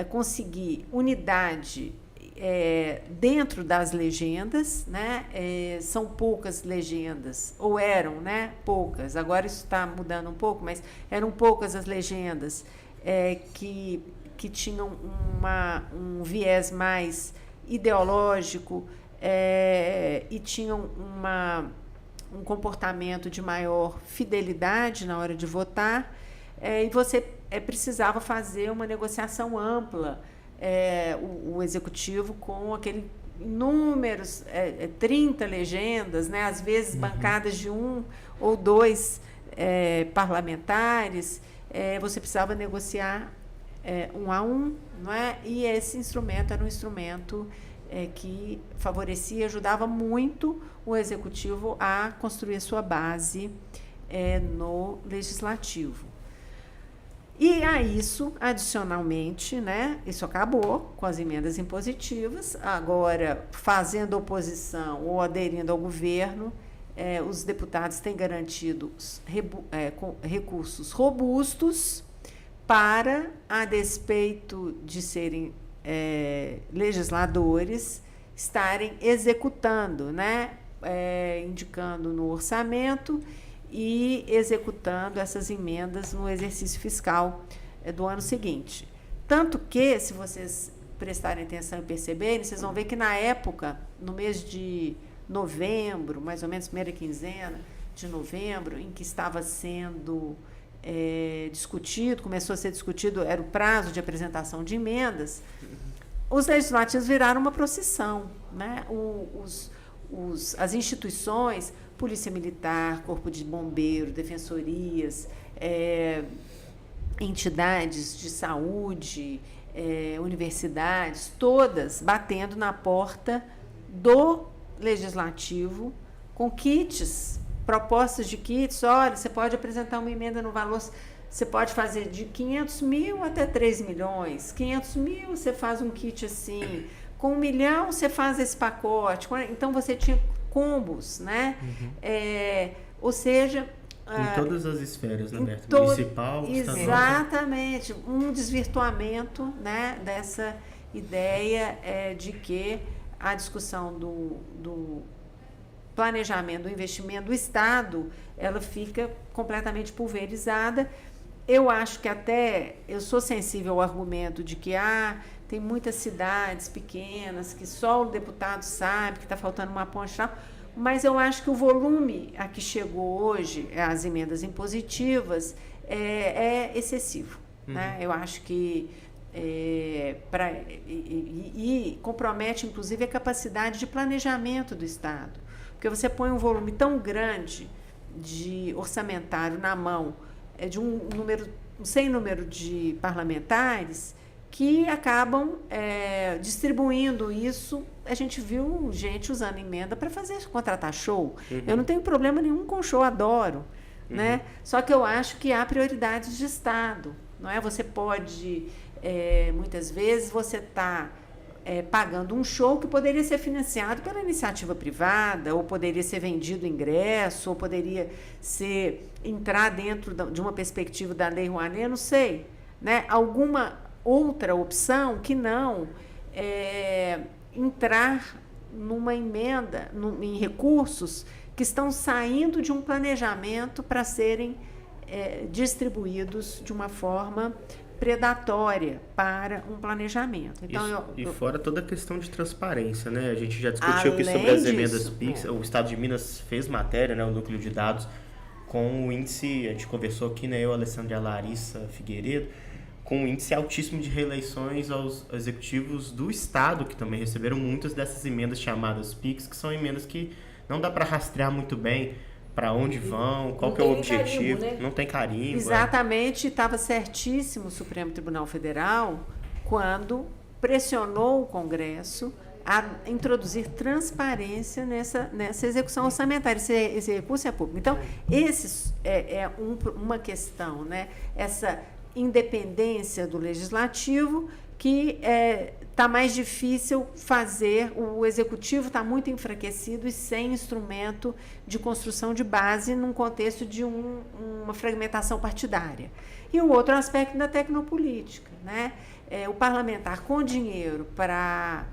conseguir unidade dentro das legendas, né? São poucas legendas, ou eram, né, poucas, agora isso está mudando um pouco, mas eram poucas as legendas que tinham um viés mais ideológico e tinham um comportamento de maior fidelidade na hora de votar, e você precisava fazer uma negociação ampla, o executivo com aquele inúmeros 30 legendas, né, às vezes bancadas de 1 ou 2 parlamentares, você precisava negociar 1 a 1, não é? E esse instrumento era um instrumento que favorecia, ajudava muito o executivo a construir sua base no legislativo. E a isso, adicionalmente, né, isso acabou com as emendas impositivas, agora, fazendo oposição ou aderindo ao governo, os deputados têm garantido recursos robustos para, a despeito de serem legisladores, estarem executando, né, indicando no orçamento e executando essas emendas no exercício fiscal do ano seguinte. Tanto que, se vocês prestarem atenção e perceberem, vocês vão ver que, na época, no mês de novembro, mais ou menos, primeira quinzena de novembro, em que estava sendo discutido, começou a ser discutido, era o prazo de apresentação de emendas, os legislativos viraram uma procissão, né? As instituições, Polícia Militar, Corpo de Bombeiro, defensorias, entidades de saúde, universidades, todas batendo na porta do Legislativo com kits, propostas de kits. Olha, você pode apresentar uma emenda no valor, você pode fazer de 500 mil até 3 milhões. 500 mil você faz um kit assim, com 1 milhão você faz esse pacote. Então, você tinha combos, né? Ou seja... Em todas as esferas, né, Berta? Municipal, estadual. Exatamente. Um desvirtuamento, né, dessa ideia de que a discussão do planejamento, do investimento do Estado, ela fica completamente pulverizada. Eu acho que eu sou sensível ao argumento de que tem muitas cidades pequenas que só o deputado sabe que está faltando uma ponte, mas eu acho que o volume a que chegou hoje, as emendas impositivas, é excessivo. Né? Eu acho que e compromete, inclusive, a capacidade de planejamento do Estado. Porque você põe um volume tão grande de orçamentário na mão de sem número de parlamentares que acabam distribuindo isso. A gente viu gente usando emenda para contratar show. Eu não tenho problema nenhum com show, adoro. Né? Só que eu acho que há prioridades de Estado. Não é? Você pode, muitas vezes, você está pagando um show que poderia ser financiado pela iniciativa privada, ou poderia ser vendido ingresso, ou poderia entrar dentro de uma perspectiva da Lei Rouanet, não sei. Né? Alguma outra opção que não entrar numa emenda, em recursos que estão saindo de um planejamento para serem distribuídos de uma forma predatória para um planejamento. Então, e fora toda a questão de transparência, né? A gente já discutiu aqui sobre as emendas PIX, o Estado de Minas fez matéria, né, o núcleo de dados, com o índice, a gente conversou aqui, né, eu, Alessandra e a Larissa Figueiredo, com um índice altíssimo de reeleições aos executivos do Estado, que também receberam muitas dessas emendas chamadas PIX, que são emendas que não dá para rastrear muito bem para onde vão, qual que é o objetivo, carimbo, né? Não tem carimbo. Exatamente, estava certíssimo o Supremo Tribunal Federal quando pressionou o Congresso a introduzir transparência nessa execução orçamentária. Esse recurso é público. Então, esse é uma questão, né? Essa independência do Legislativo que está mais difícil fazer, o Executivo está muito enfraquecido e sem instrumento de construção de base num contexto de uma fragmentação partidária. E o outro aspecto da tecnopolítica, né? O parlamentar com dinheiro para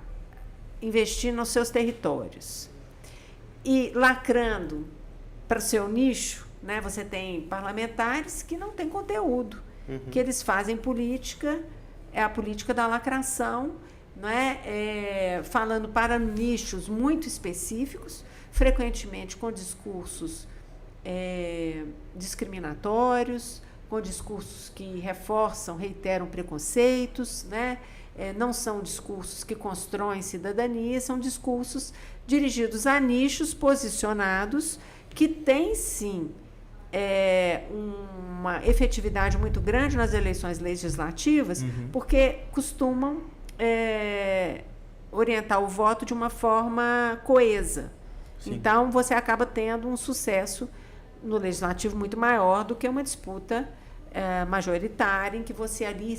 investir nos seus territórios e lacrando para o seu nicho, né? Você tem parlamentares que não têm conteúdo, que eles fazem política, é a política da lacração, não é? Falando para nichos muito específicos, frequentemente com discursos discriminatórios, com discursos que reforçam, reiteram preconceitos, né? Não são discursos que constroem cidadania, são discursos dirigidos a nichos posicionados que têm, sim, uma efetividade muito grande nas eleições legislativas, porque costumam orientar o voto de uma forma coesa. Sim. Então, você acaba tendo um sucesso no legislativo muito maior do que uma disputa majoritária, em que você ali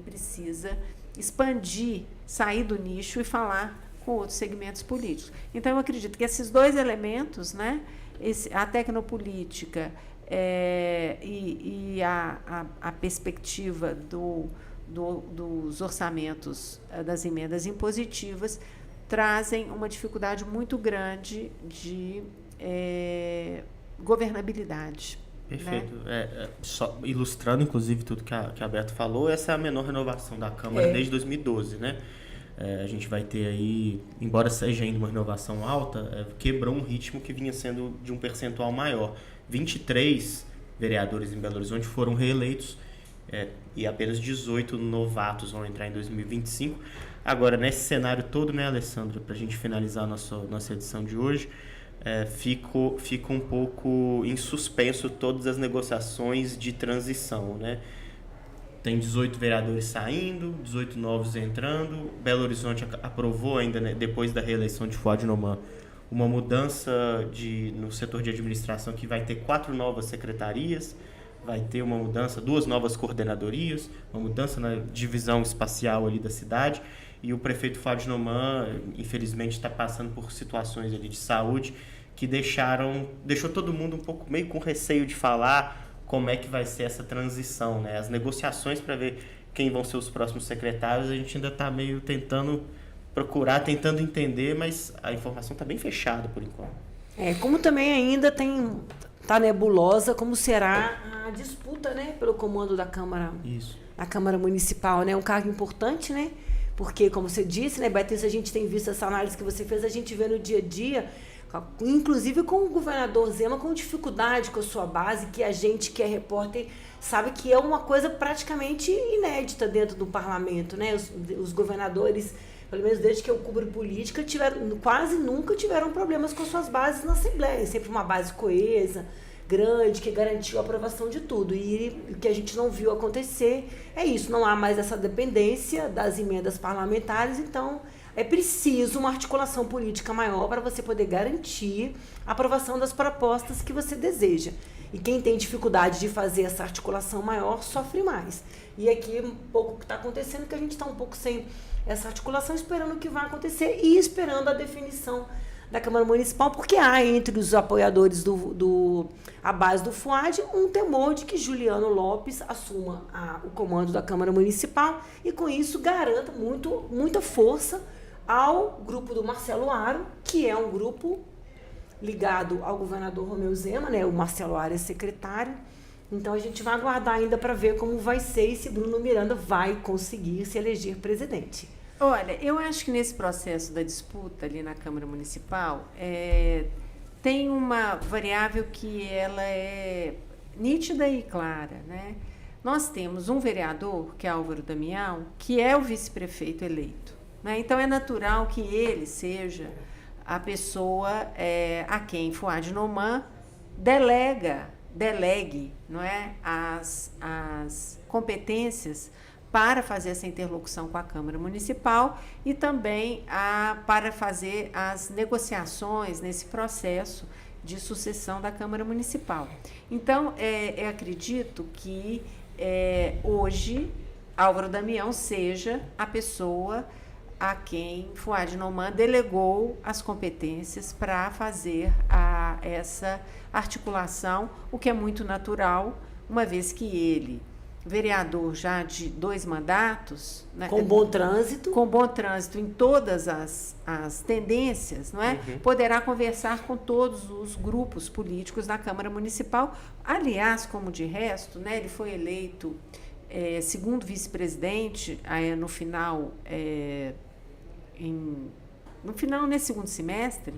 precisa expandir, sair do nicho e falar com outros segmentos políticos. Então, eu acredito que esses dois elementos, né, a tecnopolítica e a perspectiva dos orçamentos, das emendas impositivas, trazem uma dificuldade muito grande de governabilidade. Perfeito. Né? Só ilustrando, inclusive, tudo que a Beto falou, essa é a menor renovação da Câmara desde 2012, né? A gente vai ter aí, embora seja ainda uma renovação alta, quebrou um ritmo que vinha sendo de um percentual maior. 23 vereadores em Belo Horizonte foram reeleitos e apenas 18 novatos vão entrar em 2025. Agora, nesse cenário todo, né, Alessandra, para a gente finalizar a nossa edição de hoje, fica um pouco em suspenso todas as negociações de transição, né? Tem 18 vereadores saindo, 18 novos entrando. Belo Horizonte aprovou ainda, né, depois da reeleição de Fuad Noman, uma mudança no setor de administração que vai ter 4 novas secretarias, vai ter uma mudança, 2 novas coordenadorias, uma mudança na divisão espacial ali da cidade. E o prefeito Fuad Noman, infelizmente, está passando por situações ali de saúde que deixou todo mundo um pouco meio com receio de falar como é que vai ser essa transição, né? As negociações para ver quem vão ser os próximos secretários, a gente ainda está meio tentando tentando entender, mas a informação está bem fechada por enquanto. Como também ainda tá nebulosa como será a disputa, né, pelo comando da Câmara. Isso. Da Câmara Municipal, né? Um cargo importante, né? Porque, como você disse, né, Beatriz, a gente tem visto essa análise que você fez, a gente vê no dia a dia, inclusive com o governador Zema, com dificuldade com a sua base, que a gente que é repórter sabe que é uma coisa praticamente inédita dentro do parlamento, né? Os governadores, pelo menos desde que eu cubro política, quase nunca tiveram problemas com suas bases na Assembleia. Sempre uma base coesa, grande, que garantiu a aprovação de tudo. E o que a gente não viu acontecer é isso, não há mais essa dependência das emendas parlamentares, então é preciso uma articulação política maior para você poder garantir a aprovação das propostas que você deseja. E quem tem dificuldade de fazer essa articulação maior sofre mais. E aqui um pouco o que está acontecendo é que a gente está um pouco sem essa articulação, esperando o que vai acontecer e esperando a definição da Câmara Municipal, porque há entre os apoiadores a base do Fuad um temor de que Juliano Lopes assuma o comando da Câmara Municipal e com isso garanta muita força ao grupo do Marcelo Aro, que é um grupo ligado ao governador Romeu Zema, né? O Marcelo Aro é secretário. Então a gente vai aguardar ainda para ver como vai ser e se Bruno Miranda vai conseguir se eleger presidente. Olha, eu acho que nesse processo da disputa ali na Câmara Municipal tem uma variável que ela é nítida e clara, né? Nós temos um vereador, que é Álvaro Damião, que é o vice-prefeito eleito, né? Então é natural que ele seja a pessoa a quem Fuad Noman delegue, não é, as competências para fazer essa interlocução com a Câmara Municipal e também para fazer as negociações nesse processo de sucessão da Câmara Municipal. Então, eu acredito que hoje Álvaro Damião seja a pessoa a quem Fuad Noman delegou as competências para fazer essa articulação, o que é muito natural, uma vez que ele, vereador já de 2 mandatos, né, com bom trânsito em todas as tendências, não é? Uhum. Poderá conversar com todos os grupos políticos da Câmara Municipal. Aliás, como de resto, né, ele foi eleito segundo vice-presidente no final, nesse segundo semestre,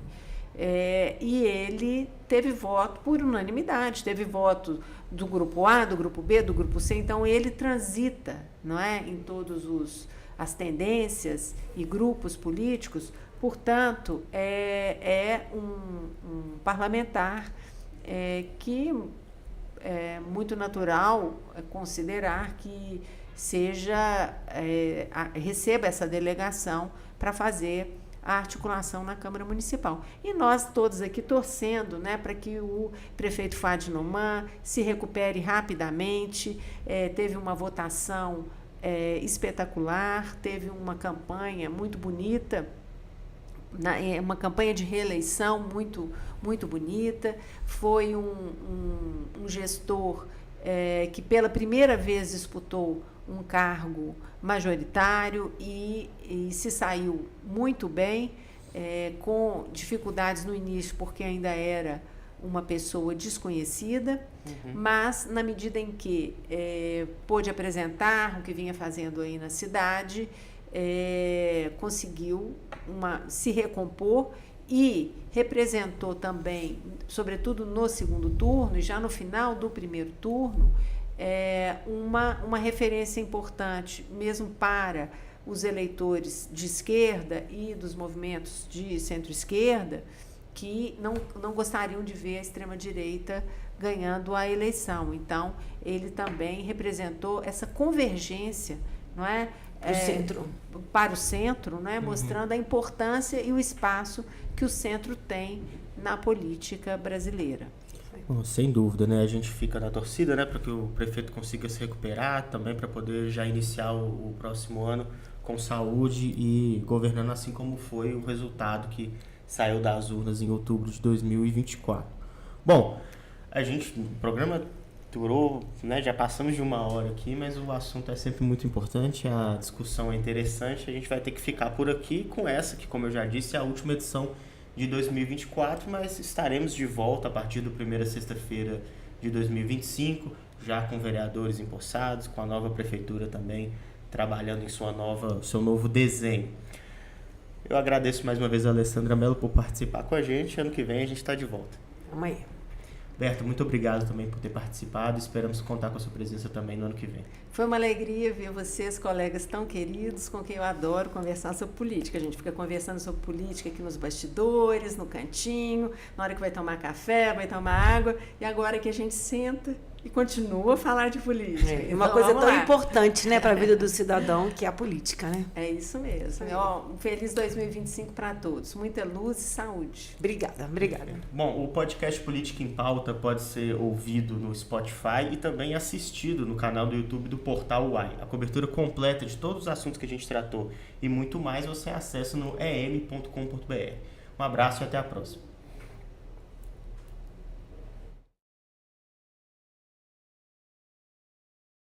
e ele teve voto por unanimidade, teve voto do grupo A, do grupo B, do grupo C, então ele transita, não é, em todos as tendências e grupos políticos, portanto, é um parlamentar que é muito natural considerar que receba essa delegação para fazer a articulação na Câmara Municipal. E nós todos aqui torcendo, né, para que o prefeito Fadi Noman se recupere rapidamente. Teve uma votação espetacular, teve uma campanha muito bonita, uma campanha de reeleição muito bonita. Foi um gestor que pela primeira vez disputou um cargo majoritário e se saiu muito bem, com dificuldades no início, porque ainda era uma pessoa desconhecida, mas na medida em que pôde apresentar o que vinha fazendo aí na cidade, conseguiu se recompor e representou também, sobretudo no segundo turno e já no final do primeiro turno, uma referência importante mesmo para os eleitores de esquerda e dos movimentos de centro-esquerda, que não gostariam de ver a extrema-direita ganhando a eleição. Então, ele também representou essa convergência, não é? Para o centro, né? Mostrando a importância e o espaço que o centro tem na política brasileira. Bom, sem dúvida, né? A gente fica na torcida, né, para que o prefeito consiga se recuperar, também para poder já iniciar o próximo ano com saúde e governando assim como foi o resultado que saiu das urnas em outubro de 2024. Bom, o programa durou, né, já passamos de 1 hora aqui, mas o assunto é sempre muito importante, a discussão é interessante, a gente vai ter que ficar por aqui com essa, que como eu já disse, é a última edição de 2024, mas estaremos de volta a partir do primeira sexta-feira de 2025, já com vereadores empossados, com a nova prefeitura também trabalhando em seu novo desenho. Eu agradeço mais uma vez a Alessandra Mello por participar com a gente. Ano que vem a gente está de volta. Vamos aí. Berta, muito obrigado também por ter participado. Esperamos contar com a sua presença também no ano que vem. Foi uma alegria ver vocês, colegas tão queridos, com quem eu adoro conversar sobre política. A gente fica conversando sobre política aqui nos bastidores, no cantinho, na hora que vai tomar café, vai tomar água, e agora que a gente senta e continua a falar de política. Uma então, coisa tão lá. importante, né, para a vida do cidadão, que é a política, né? É isso mesmo. Um feliz 2025 para todos. Muita luz e saúde. Obrigada. Bom, o podcast Política em Pauta pode ser ouvido no Spotify e também assistido no canal do YouTube do Portal UAI. A cobertura completa de todos os assuntos que a gente tratou e muito mais você acessa no em.com.br. Um abraço e até a próxima.